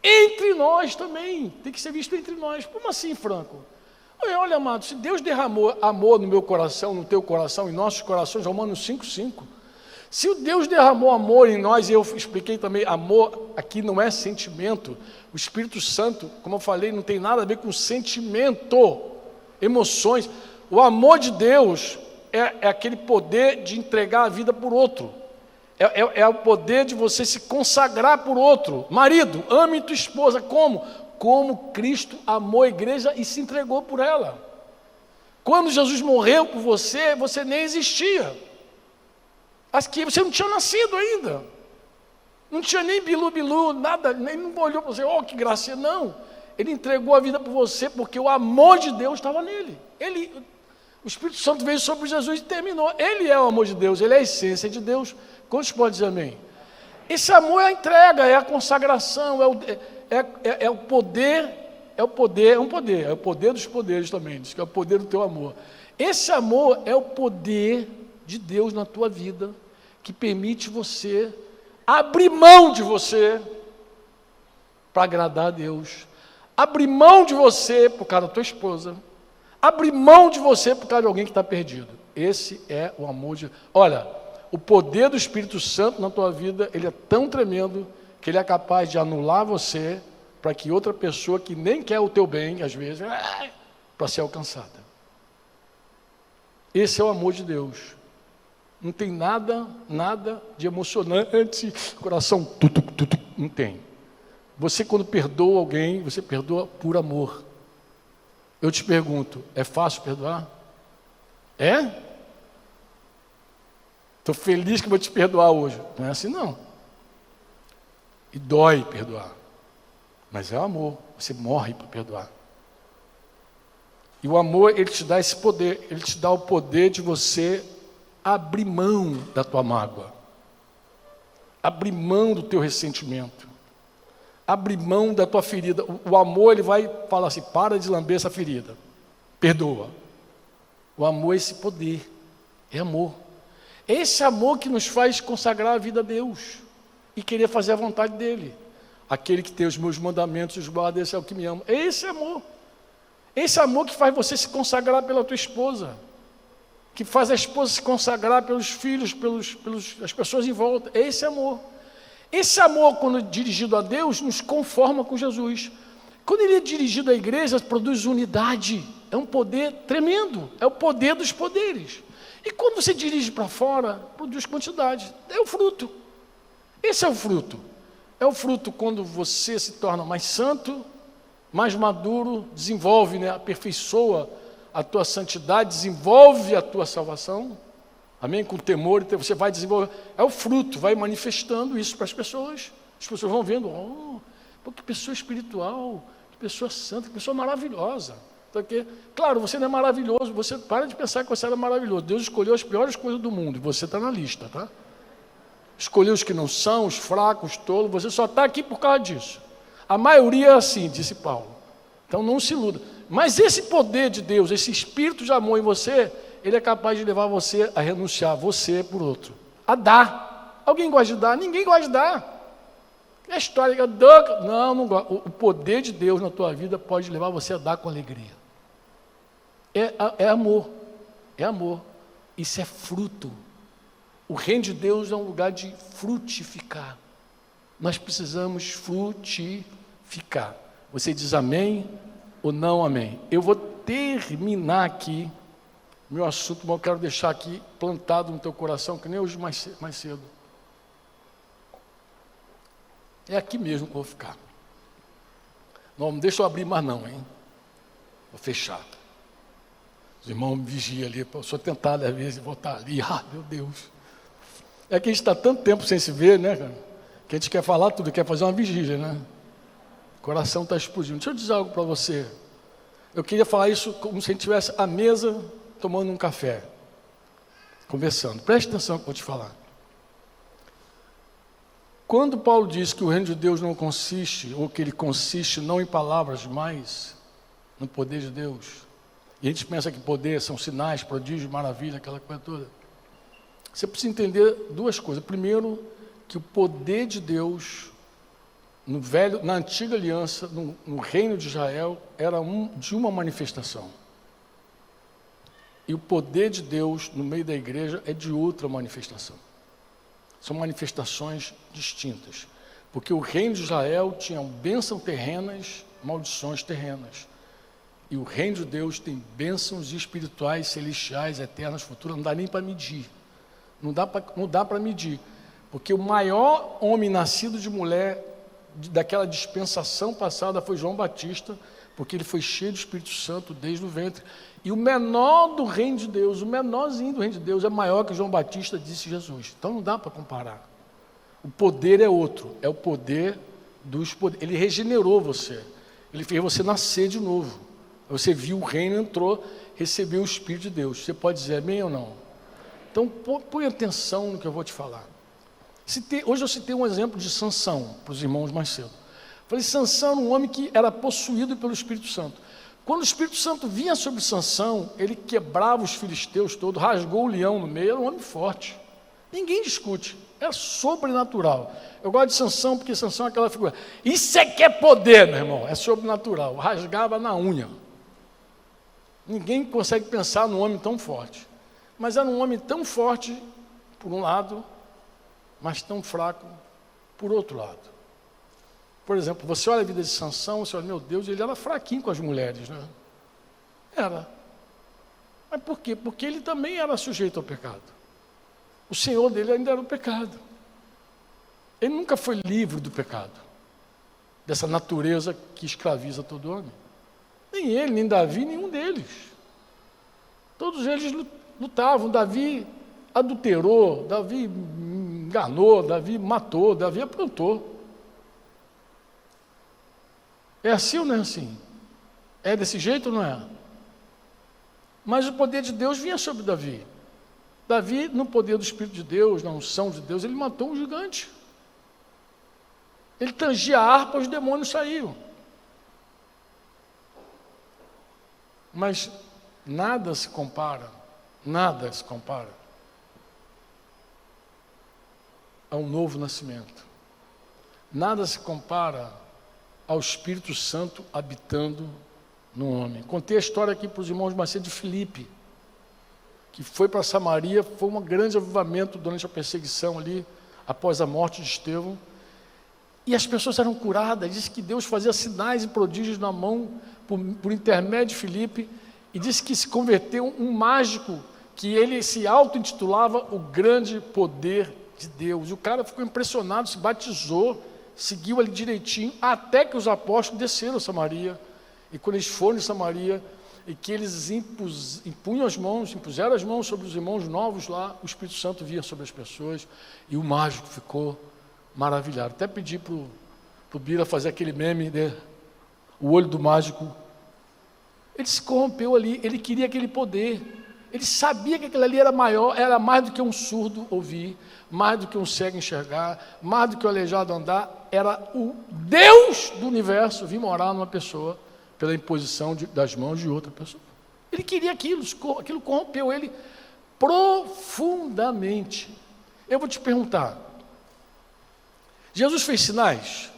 Entre nós também. Tem que ser visto entre nós. Como assim, Franco? Olha, amado, se Deus derramou amor no meu coração, no teu coração, em nossos corações, Romanos 5,5. Se o Deus derramou amor em nós, e eu expliquei também, amor aqui não é sentimento. O Espírito Santo, como eu falei, não tem nada a ver com sentimento, emoções. O amor de Deus é aquele poder de entregar a vida por outro. É o poder de você se consagrar por outro. Marido, ame tua esposa. Como? Como Cristo amou a igreja e se entregou por ela. Quando Jesus morreu por você, você nem existia. Aqui você não tinha nascido ainda. Não tinha nem bilu-bilu, nada, nem não olhou para você, oh, que gracinha, não. Ele entregou a vida por você porque o amor de Deus estava nele. O Espírito Santo veio sobre Jesus e terminou. Ele é o amor de Deus, ele é a essência de Deus. Quantos podem dizer amém? Esse amor é a entrega, é a consagração, é o poder, é o poder dos poderes também, diz que é o poder do teu amor. Esse amor é o poder de Deus na tua vida, que permite você abrir mão de você para agradar a Deus, abrir mão de você por causa da tua esposa, abrir mão de você por causa de alguém que está perdido. Esse é o amor de... Olha, o poder do Espírito Santo na tua vida, ele é tão tremendo que ele é capaz de anular você para que outra pessoa que nem quer o teu bem, às vezes, para ser alcançada. Esse é o amor de Deus. Não tem nada de emocionante, coração, não tem. Você quando perdoa alguém, você perdoa por amor. Eu te pergunto, é fácil perdoar? É? Estou feliz que vou te perdoar hoje. Não é assim não. E dói perdoar. Mas é o amor, você morre para perdoar. E o amor, ele te dá esse poder, ele te dá o poder de você abrir mão da tua mágoa, abrir mão do teu ressentimento, abrir mão da tua ferida. O amor, ele vai falar assim, para de lamber essa ferida, perdoa. O amor é esse poder, é amor. É esse amor que nos faz consagrar a vida a Deus e querer fazer a vontade dEle. Aquele que tem os meus mandamentos, os guarda, esse é o que me ama. É esse amor. Esse amor que faz você se consagrar pela tua esposa, que faz a esposa se consagrar pelos filhos, pelas pessoas em volta. É esse amor. Esse amor, quando dirigido a Deus, nos conforma com Jesus. Quando ele é dirigido à igreja, produz unidade. É um poder tremendo. É o poder dos poderes. E quando você dirige para fora, produz quantidade. É o fruto. Esse é o fruto. É o fruto quando você se torna mais santo, mais maduro, desenvolve, aperfeiçoa a tua santidade, desenvolve a tua salvação. Amém? Com temor, você vai desenvolver. É o fruto, vai manifestando isso para as pessoas. As pessoas vão vendo, pô, que pessoa espiritual, que pessoa santa, que pessoa maravilhosa. Porque, claro, você não é maravilhoso, você para de pensar que você era maravilhoso. Deus escolheu as piores coisas do mundo, e você está na lista, tá? Escolheu os que não são, os fracos, os tolos, você só está aqui por causa disso. A maioria é assim, disse Paulo. Então não se iluda. Mas esse poder de Deus, esse espírito de amor em você, ele é capaz de levar você a renunciar você por outro, a dar. Alguém gosta de dar? Ninguém gosta de dar. É a história que eu dou. Não gosto. O poder de Deus na tua vida pode levar você a dar com alegria. É amor. É amor. Isso é fruto. O reino de Deus é um lugar de frutificar. Nós precisamos frutificar. Você diz amém ou não amém? Eu vou terminar aqui meu assunto, mas eu quero deixar aqui plantado no teu coração, que nem hoje mais cedo. É aqui mesmo que eu vou ficar. Não deixa eu abrir mais não, hein? Vou fechar. Os irmãos me vigiam ali, eu sou tentado às vezes voltar ali, meu Deus. É que a gente está tanto tempo sem se ver, né, cara? Que a gente quer falar tudo, quer fazer uma vigília, né? O coração está explodindo. Deixa eu dizer algo para você. Eu queria falar isso como se a gente estivesse à mesa, tomando um café, conversando. Preste atenção no que eu vou te falar. Quando Paulo diz que o reino de Deus não consiste, ou que ele consiste não em palavras, mas no poder de Deus, e a gente pensa que poder são sinais, prodígios, maravilha, aquela coisa toda, você precisa entender duas coisas. Primeiro, que o poder de Deus, na antiga aliança, no reino de Israel, era de uma manifestação. E o poder de Deus, no meio da igreja, é de outra manifestação. São manifestações distintas. Porque o reino de Israel tinha bênçãos terrenas, maldições terrenas. E o reino de Deus tem bênçãos espirituais, celestiais, eternas, futuras, não dá nem para medir. Não dá para medir. Porque o maior homem nascido de mulher daquela dispensação passada foi João Batista, porque ele foi cheio do Espírito Santo desde o ventre. E o menor do reino de Deus, o menorzinho do reino de Deus é maior que João Batista, disse Jesus. Então não dá para comparar. O poder é outro, é o poder dos poderes. Ele regenerou você, ele fez você nascer de novo. Você viu o reino, entrou, recebeu o Espírito de Deus. Você pode dizer amém ou não? Então põe atenção no que eu vou te falar. Hoje eu citei um exemplo de Sansão, para os irmãos mais cedo. Falei, Sansão era um homem que era possuído pelo Espírito Santo. Quando o Espírito Santo vinha sobre Sansão, ele quebrava os filisteus todos, rasgou o leão no meio, era um homem forte. Ninguém discute, é sobrenatural. Eu gosto de Sansão porque Sansão é aquela figura. Isso é que é poder, meu irmão, é sobrenatural. Rasgava na unha. Ninguém consegue pensar num homem tão forte. Mas era um homem tão forte, por um lado, mas tão fraco, por outro lado. Por exemplo, você olha a vida de Sansão, você olha, meu Deus, ele era fraquinho com as mulheres, né? Era. Mas por quê? Porque ele também era sujeito ao pecado. O senhor dele ainda era o pecado. Ele nunca foi livre do pecado, dessa natureza que escraviza todo homem. Nem ele, nem Davi, nenhum deles. Todos eles lutavam. Davi adulterou, Davi enganou, Davi matou, Davi aprontou. É assim ou não é assim? É desse jeito ou não é? Mas o poder de Deus vinha sobre Davi. Davi, no poder do Espírito de Deus, na unção de Deus, ele matou um gigante. Ele tangia a harpa, os demônios saíram. Mas nada se compara ao novo nascimento. Nada se compara ao Espírito Santo habitando no homem. Contei a história aqui para os irmãos Macedo de Filipe, que foi para Samaria, foi um grande avivamento durante a perseguição ali, após a morte de Estevão, e as pessoas eram curadas. Disse que Deus fazia sinais e prodígios na mão, por intermédio de Filipe, e disse que se converteu um mágico, que ele se auto-intitulava o grande poder de Deus. E o cara ficou impressionado, se batizou, seguiu ali direitinho, até que os apóstolos desceram a Samaria. E quando eles foram em Samaria, e que eles impuseram as mãos sobre os irmãos novos lá, o Espírito Santo vinha sobre as pessoas, e o mágico ficou maravilhado. Até pedi para o Bira fazer aquele meme, né? O olho do mágico. Ele se corrompeu ali, ele queria aquele poder. Ele sabia que aquilo ali era maior, era mais do que um surdo ouvir, mais do que um cego enxergar, mais do que o aleijado andar. Era o Deus do universo vir morar numa pessoa pela imposição das mãos de outra pessoa. Ele queria aquilo, aquilo corrompeu ele profundamente. Eu vou te perguntar, Jesus fez sinais?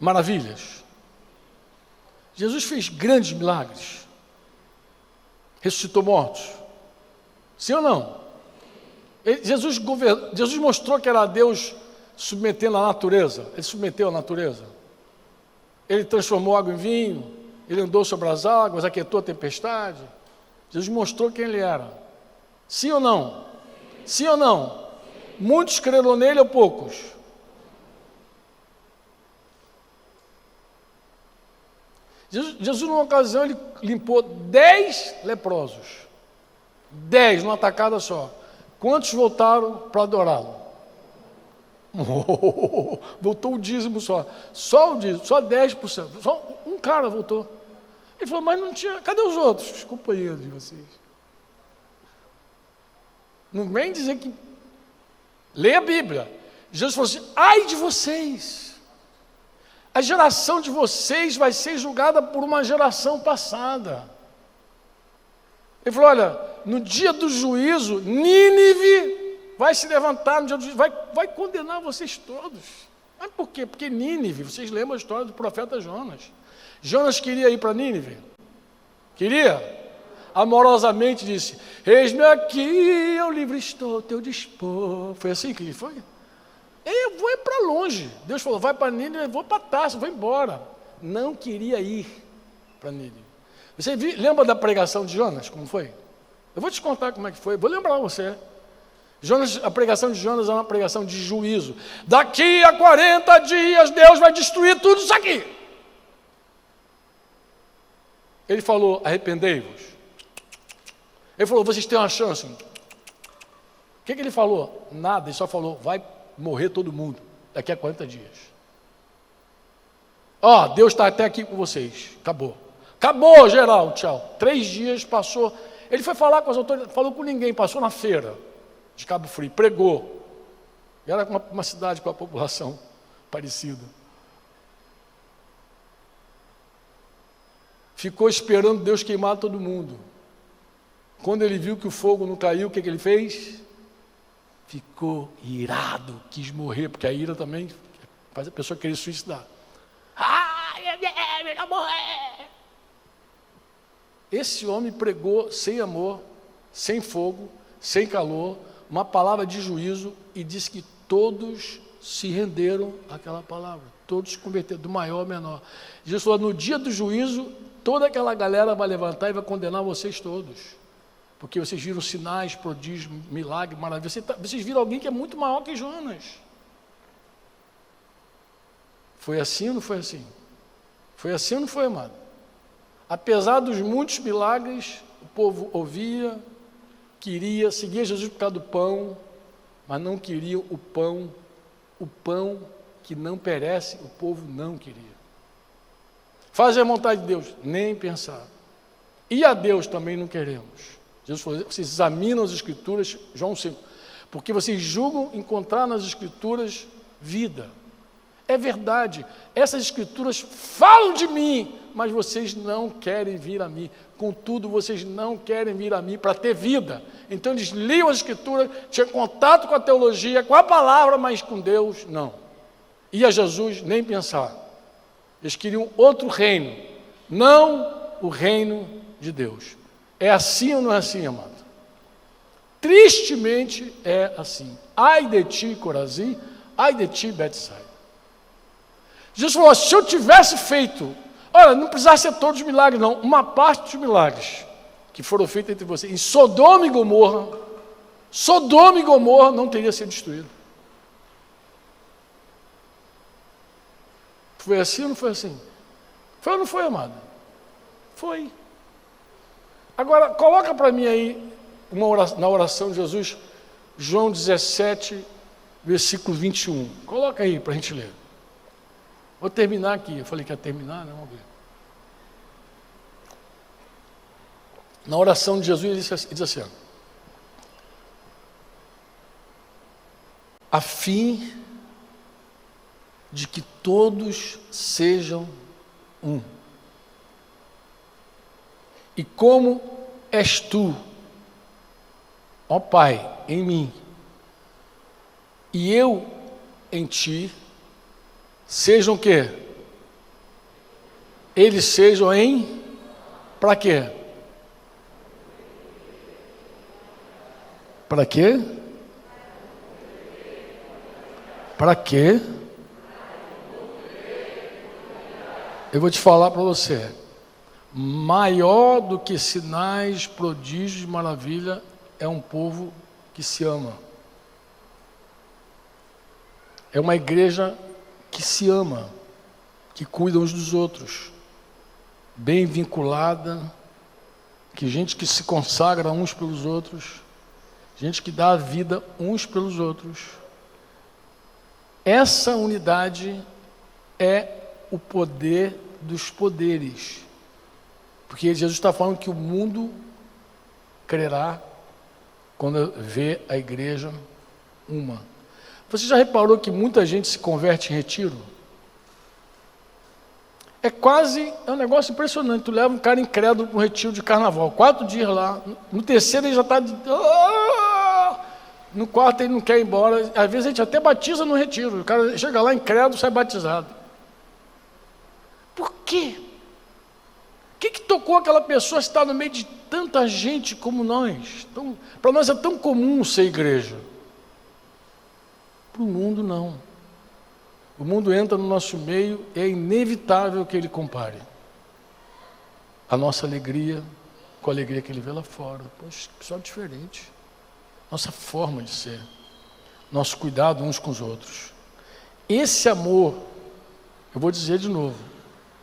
Maravilhas? Jesus fez grandes milagres? Ressuscitou mortos? Sim ou não? Jesus mostrou que era Deus submetendo a natureza. Ele submeteu a natureza. Ele transformou água em vinho. Ele andou sobre as águas, aquietou a tempestade. Jesus mostrou quem ele era. Sim ou não? Sim ou não? Muitos creram nele ou poucos? Jesus, numa ocasião, ele limpou 10 leprosos. 10, numa tacada só. Quantos voltaram para adorá-lo? Voltou o dízimo só. Só o dízimo, só 10%. Só um cara voltou. Ele falou, mas não tinha. Cadê os outros? Os companheiros de vocês. Não vem dizer que. Leia a Bíblia. Jesus falou assim: ai de vocês. A geração de vocês vai ser julgada por uma geração passada. Ele falou, olha, no dia do juízo, Nínive vai se levantar no dia do juízo, vai condenar vocês todos. Mas por quê? Porque Nínive, vocês lembram a história do profeta Jonas. Jonas queria ir para Nínive? Queria? Amorosamente disse, eis-me aqui, eu livre estou, teu dispor. Foi assim que ele foi? Eu vou para longe. Deus falou, vai para Nínive, eu vou para Tarso, vou embora. Não queria ir para Nínive. Você lembra da pregação de Jonas, como foi? Eu vou te contar como é que foi, vou lembrar você. A pregação de Jonas é uma pregação de juízo. Daqui a 40 dias Deus vai destruir tudo isso aqui. Ele falou, arrependei-vos. Ele falou, vocês têm uma chance. O que ele falou? Nada, ele só falou, vai morrer todo mundo daqui a 40 dias. Ó, Deus está até aqui com vocês. Acabou. Acabou, geral, tchau. 3 dias passou. Ele foi falar com as autoridades, falou com ninguém, passou na feira de Cabo Frio, pregou. E era uma cidade com a população parecida. Ficou esperando Deus queimar todo mundo. Quando ele viu que o fogo não caiu, o que ele fez? Ficou irado, quis morrer, porque a ira também faz a pessoa querer suicidar. Eu vou morrer. Esse homem pregou sem amor, sem fogo, sem calor, uma palavra de juízo e disse que todos se renderam àquela palavra, todos se converteram, do maior ao menor. Jesus falou, no dia do juízo, toda aquela galera vai levantar e vai condenar vocês todos, porque vocês viram sinais, prodígios, milagres, maravilhas, vocês viram alguém que é muito maior que Jonas. Foi assim ou não foi assim? Foi assim ou não foi, amado? Apesar dos muitos milagres, o povo ouvia, queria, seguia Jesus por causa do pão, mas não queria o pão que não perece, o povo não queria. Fazer a vontade de Deus, nem pensar. E a Deus também não queremos. Jesus falou, vocês examinam as Escrituras, João 5, porque vocês julgam encontrar nas Escrituras vida. É verdade, essas Escrituras falam de mim, mas vocês não querem vir a mim. Contudo, vocês não querem vir a mim para ter vida. Então eles liam as Escrituras, tinham contato com a teologia, com a palavra, mas com Deus, não. E a Jesus, nem pensar. Eles queriam outro reino, não o reino de Deus. É assim ou não é assim, amado? Tristemente é assim. Ai de ti, Corazim, ai de ti, Betsaida. Jesus falou, se eu tivesse feito, olha, não precisasse ser todos os milagres não, uma parte dos milagres que foram feitos entre vocês, em Sodoma e Gomorra não teria sido destruído. Foi assim ou não foi assim? Foi ou não foi, amado? Foi. Agora, coloca para mim aí, na oração de Jesus, João 17, versículo 21. Coloca aí para a gente ler. Vou terminar aqui. Eu falei que ia terminar, né? Vamos ver. Na oração de Jesus, ele diz assim, ó, a fim de que todos sejam um. E como és tu, ó Pai, em mim, e eu em ti, sejam o quê? Eles sejam em... Para quê? Para quê? Para quê? Eu vou te falar para você. Maior do que sinais, prodígios, maravilha, é um povo que se ama. É uma igreja que se ama, que cuida uns dos outros, bem vinculada, que gente que se consagra uns pelos outros, gente que dá a vida uns pelos outros. Essa unidade é o poder dos poderes. Porque Jesus está falando que o mundo crerá quando vê a igreja uma. Você já reparou que muita gente se converte em retiro? É um negócio impressionante. Tu leva um cara incrédulo para um retiro de carnaval, 4 dias lá, no terceiro ele já está no quarto ele não quer ir embora. Às vezes a gente até batiza no retiro, o cara chega lá incrédulo, sai batizado. Por quê? O que tocou aquela pessoa estar no meio de tanta gente como nós? Para nós é tão comum ser igreja. Para o mundo não. O mundo entra no nosso meio, é inevitável que ele compare a nossa alegria com a alegria que ele vê lá fora. Poxa, que pessoal diferente. Nossa forma de ser, nosso cuidado uns com os outros. Esse amor, eu vou dizer de novo,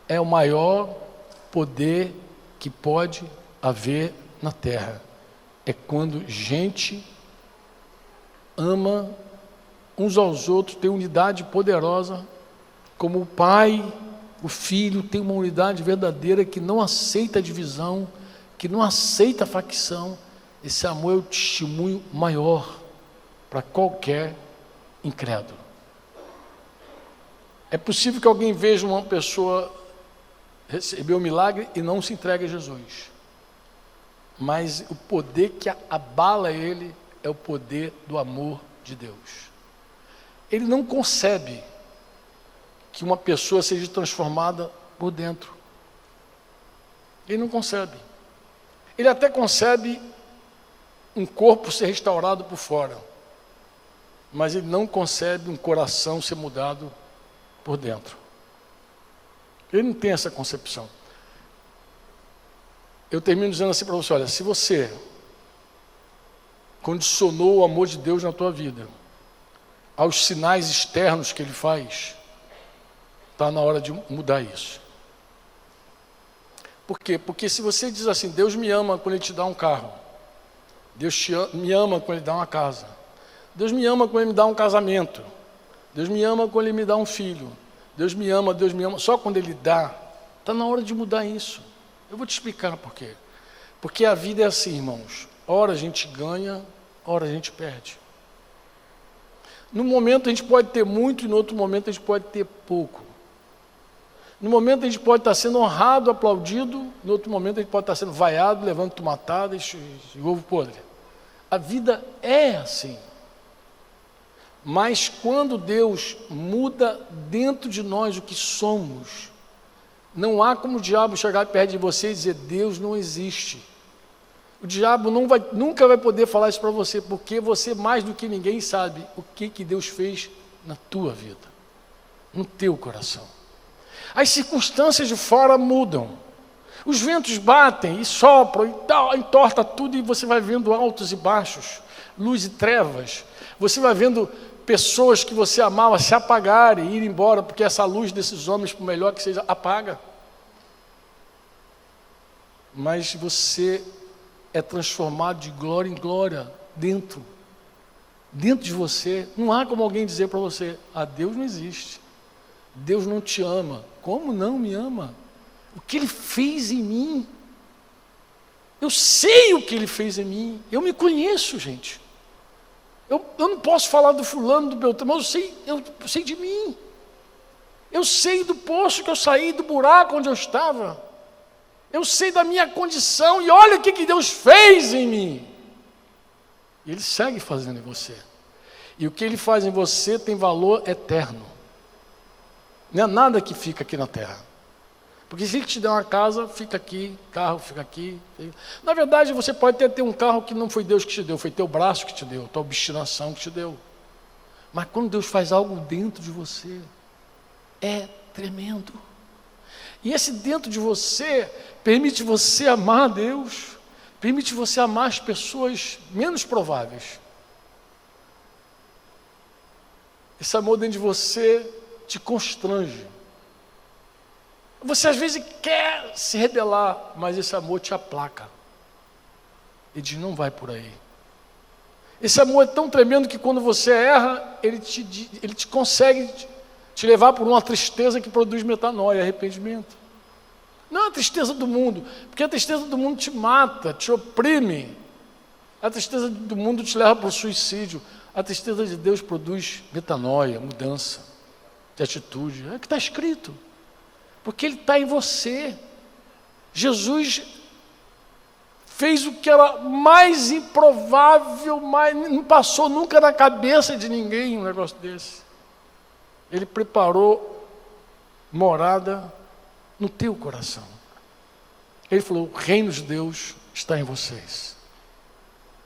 é o maior poder que pode haver na terra. É quando gente ama uns aos outros, tem unidade poderosa, como o Pai, o Filho, tem uma unidade verdadeira que não aceita divisão, que não aceita facção. Esse amor é o testemunho maior para qualquer incrédulo. É possível que alguém veja uma pessoa receber o milagre e não se entregue a Jesus. Mas o poder que abala ele é o poder do amor de Deus. Ele não concebe que uma pessoa seja transformada por dentro. Ele não concebe. Ele até concebe um corpo ser restaurado por fora, mas ele não concebe um coração ser mudado por dentro. Ele não tem essa concepção. Eu termino dizendo assim para você: olha, se você condicionou o amor de Deus na tua vida aos sinais externos que Ele faz, está na hora de mudar isso. Por quê? Porque se você diz assim, Deus me ama quando Ele te dá um carro, Deus me ama quando Ele dá uma casa, Deus me ama quando Ele me dá um casamento, Deus me ama quando Ele me dá um filho, Deus me ama, só quando Ele dá, está na hora de mudar isso. Eu vou te explicar por quê. Porque a vida é assim, irmãos, ora a gente ganha, ora a gente perde. No momento a gente pode ter muito e no outro momento a gente pode ter pouco. No momento a gente pode estar sendo honrado, aplaudido, no outro momento a gente pode estar sendo vaiado, levando tomatada e ovo podre. A vida é assim. Mas quando Deus muda dentro de nós o que somos, não há como o diabo chegar perto de você e dizer, Deus não existe. O diabo nunca vai poder falar isso para você, porque você mais do que ninguém sabe o que Deus fez na tua vida, no teu coração. As circunstâncias de fora mudam, os ventos batem e sopram e tal, entorta tudo e você vai vendo altos e baixos, luz e trevas. Você vai vendo pessoas que você amava se apagarem e ir embora, porque essa luz desses homens, por melhor que seja, apaga. Mas você é transformado de glória em glória dentro de você. Não há como alguém dizer para você, Deus não existe, Deus não te ama. Como não me ama? O que Ele fez em mim, eu sei o que Ele fez em mim, eu me conheço, gente. Eu não posso falar do fulano, do Beltrano, mas eu sei de mim. Eu sei do poço que eu saí, do buraco onde eu estava. Eu sei da minha condição e olha o que Deus fez em mim. E Ele segue fazendo em você. E o que Ele faz em você tem valor eterno. Não é nada que fica aqui na terra. Porque se Ele te der uma casa, fica aqui, carro fica aqui. Na verdade, você pode ter um carro que não foi Deus que te deu, foi teu braço que te deu, tua obstinação que te deu. Mas quando Deus faz algo dentro de você, é tremendo. E esse dentro de você permite você amar a Deus, permite você amar as pessoas menos prováveis. Esse amor dentro de você te constrange. Você às vezes quer se rebelar, mas esse amor te aplaca. Ele diz, não vai por aí. Esse amor é tão tremendo que quando você erra, ele te consegue te levar por uma tristeza que produz metanoia, arrependimento. Não é a tristeza do mundo, porque a tristeza do mundo te mata, te oprime. A tristeza do mundo te leva para o suicídio. A tristeza de Deus produz metanoia, mudança de atitude. É o que está escrito. Porque Ele está em você. Jesus fez o que era mais improvável, não passou nunca na cabeça de ninguém um negócio desse. Ele preparou morada no teu coração. Ele falou, o reino de Deus está em vocês.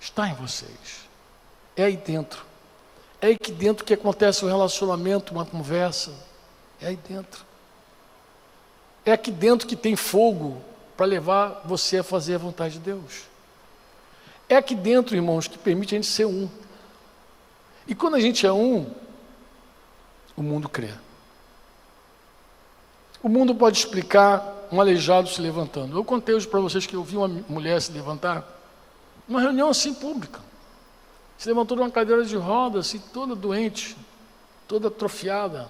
Está em vocês. É aí dentro. É aí que dentro que acontece um relacionamento, uma conversa. É aí dentro. É aqui dentro que tem fogo para levar você a fazer a vontade de Deus. É aqui dentro, irmãos, que permite a gente ser um. E quando a gente é um, o mundo crê. O mundo pode explicar um aleijado se levantando. Eu contei hoje para vocês que eu vi uma mulher se levantar numa reunião assim pública. Se levantou de uma cadeira de rodas, assim, toda doente, toda atrofiada.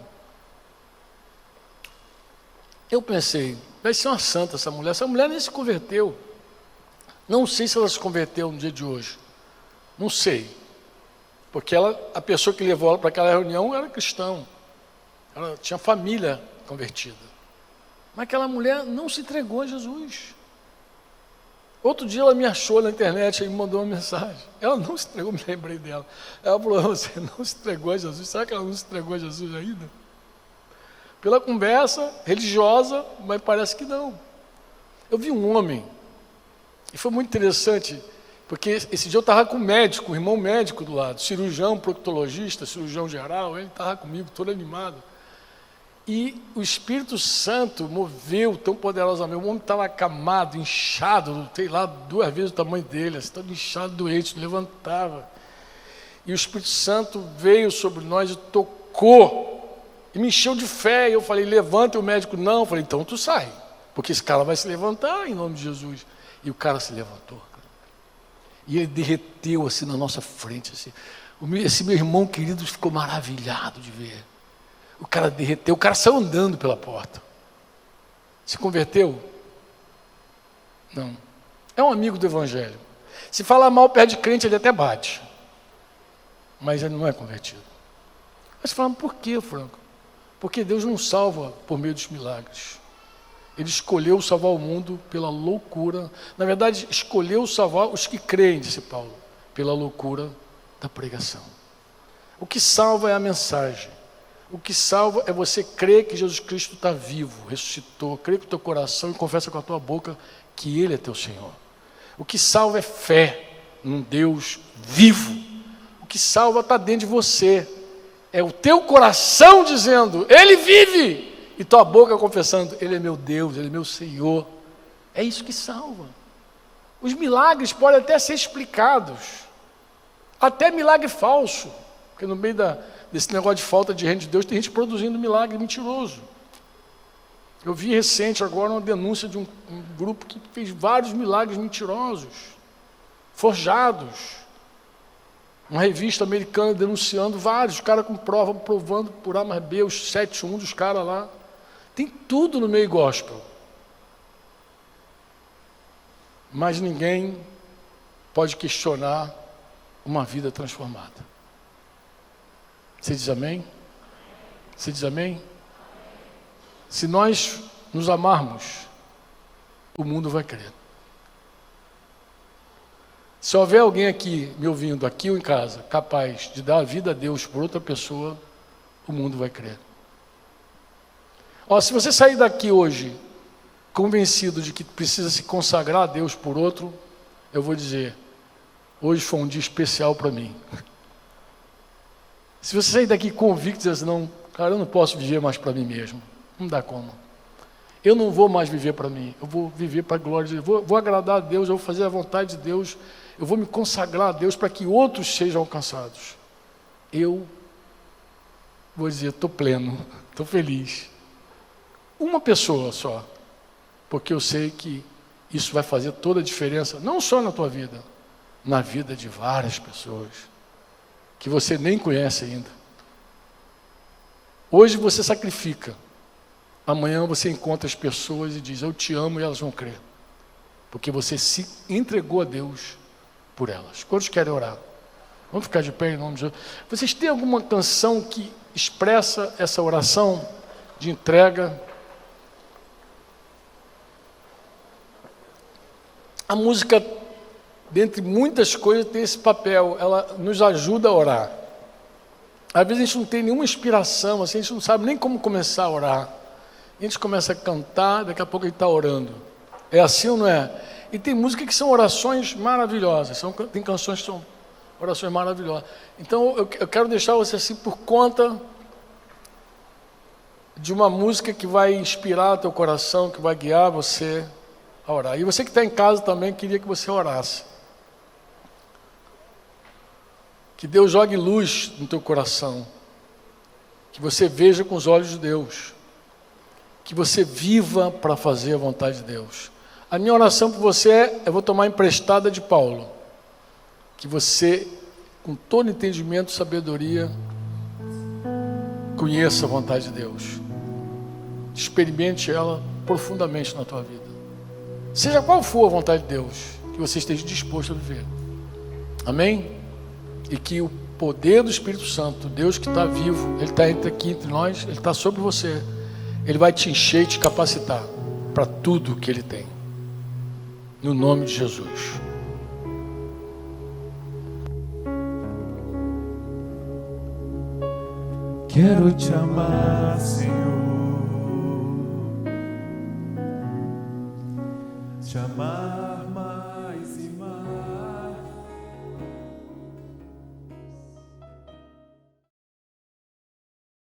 Eu pensei, vai ser uma santa essa mulher. Essa mulher nem se converteu. Não sei se ela se converteu no dia de hoje. Não sei. Porque a pessoa que levou ela para aquela reunião era cristão. Ela tinha família convertida. Mas aquela mulher não se entregou a Jesus. Outro dia ela me achou na internet e me mandou uma mensagem. Ela não se entregou, me lembrei dela. Ela falou, você não se entregou a Jesus? Será que ela não se entregou a Jesus ainda? Pela conversa religiosa, mas parece que não. Eu vi um homem, e foi muito interessante, porque esse dia eu estava com um médico, um irmão médico do lado, cirurgião, proctologista, cirurgião geral, ele estava comigo, todo animado. E o Espírito Santo moveu tão poderosamente. O homem estava acamado, inchado, sei lá, 2 vezes o tamanho dele, assim, todo inchado, doente, levantava. E o Espírito Santo veio sobre nós e tocou, e me encheu de fé. E eu falei, levanta. E o médico, não. Eu falei, então tu sai, porque esse cara vai se levantar em nome de Jesus. E o cara se levantou. E ele derreteu assim na nossa frente. Assim. Esse meu irmão querido ficou maravilhado de ver. O cara derreteu, o cara saiu andando pela porta. Se converteu? Não. É um amigo do Evangelho. Se falar mal perto de crente, ele até bate. Mas ele não é convertido. Mas você fala, por quê, Franco? Porque Deus não salva por meio dos milagres. Ele escolheu salvar o mundo pela loucura. Na verdade, escolheu salvar os que creem, disse Paulo, pela loucura da pregação. O que salva é a mensagem. O que salva é você crer que Jesus Cristo está vivo, ressuscitou, crer com o teu coração e confessa com a tua boca que Ele é teu Senhor. O que salva é fé num Deus vivo. O que salva está dentro de você. É o teu coração dizendo, Ele vive, e tua boca confessando, Ele é meu Deus, Ele é meu Senhor. É isso que salva. Os milagres podem até ser explicados, até milagre falso, porque no meio desse negócio de falta de reino de Deus, tem gente produzindo milagre mentiroso. Eu vi recente agora uma denúncia de um grupo que fez vários milagres mentirosos, forjados. Uma revista americana denunciando vários, os caras com prova, provando por A mais B, os 7-1 dos caras lá. Tem tudo no meio gospel. Mas ninguém pode questionar uma vida transformada. Você diz amém? Você diz amém? Se nós nos amarmos, o mundo vai crer. Se houver alguém aqui, me ouvindo, aqui ou em casa, capaz de dar a vida a Deus por outra pessoa, o mundo vai crer. Ó, se você sair daqui hoje convencido de que precisa se consagrar a Deus por outro, eu vou dizer, hoje foi um dia especial para mim. Se você sair daqui convicto e dizer assim, não, cara, eu não posso viver mais para mim mesmo, não dá como. Eu não vou mais viver para mim, eu vou viver para a glória de Deus, vou agradar a Deus, eu vou fazer a vontade de Deus, eu vou me consagrar a Deus para que outros sejam alcançados. Eu vou dizer, estou pleno, estou feliz. Uma pessoa só, porque eu sei que isso vai fazer toda a diferença, não só na tua vida, na vida de várias pessoas, que você nem conhece ainda. Hoje você sacrifica, amanhã você encontra as pessoas e diz, eu te amo, e elas vão crer, porque você se entregou a Deus por elas. Quantos querem orar? Vamos ficar de pé em nome de Jesus. Vocês têm alguma canção que expressa essa oração de entrega? A música, dentre muitas coisas, tem esse papel, ela nos ajuda a orar. Às vezes a gente não tem nenhuma inspiração, assim, a gente não sabe nem como começar a orar. A gente começa a cantar, daqui a pouco a gente está orando. É assim ou não é? E tem música que são orações maravilhosas, tem canções que são orações maravilhosas. Então eu quero deixar você assim por conta de uma música que vai inspirar teu coração, que vai guiar você a orar. E você que está em casa também, queria que você orasse. Que Deus jogue luz no teu coração. Que você veja com os olhos de Deus. Que você viva para fazer a vontade de Deus. A minha oração por você é, eu vou tomar emprestada de Paulo. Que você, com todo entendimento e sabedoria, conheça a vontade de Deus. Experimente ela profundamente na tua vida. Seja qual for a vontade de Deus, que você esteja disposto a viver. Amém? E que o poder do Espírito Santo, Deus que está vivo, Ele está aqui entre nós, Ele está sobre você. Ele vai te encher e te capacitar para tudo que Ele tem. No nome de Jesus. Quero te amar, Senhor. Te amar mais.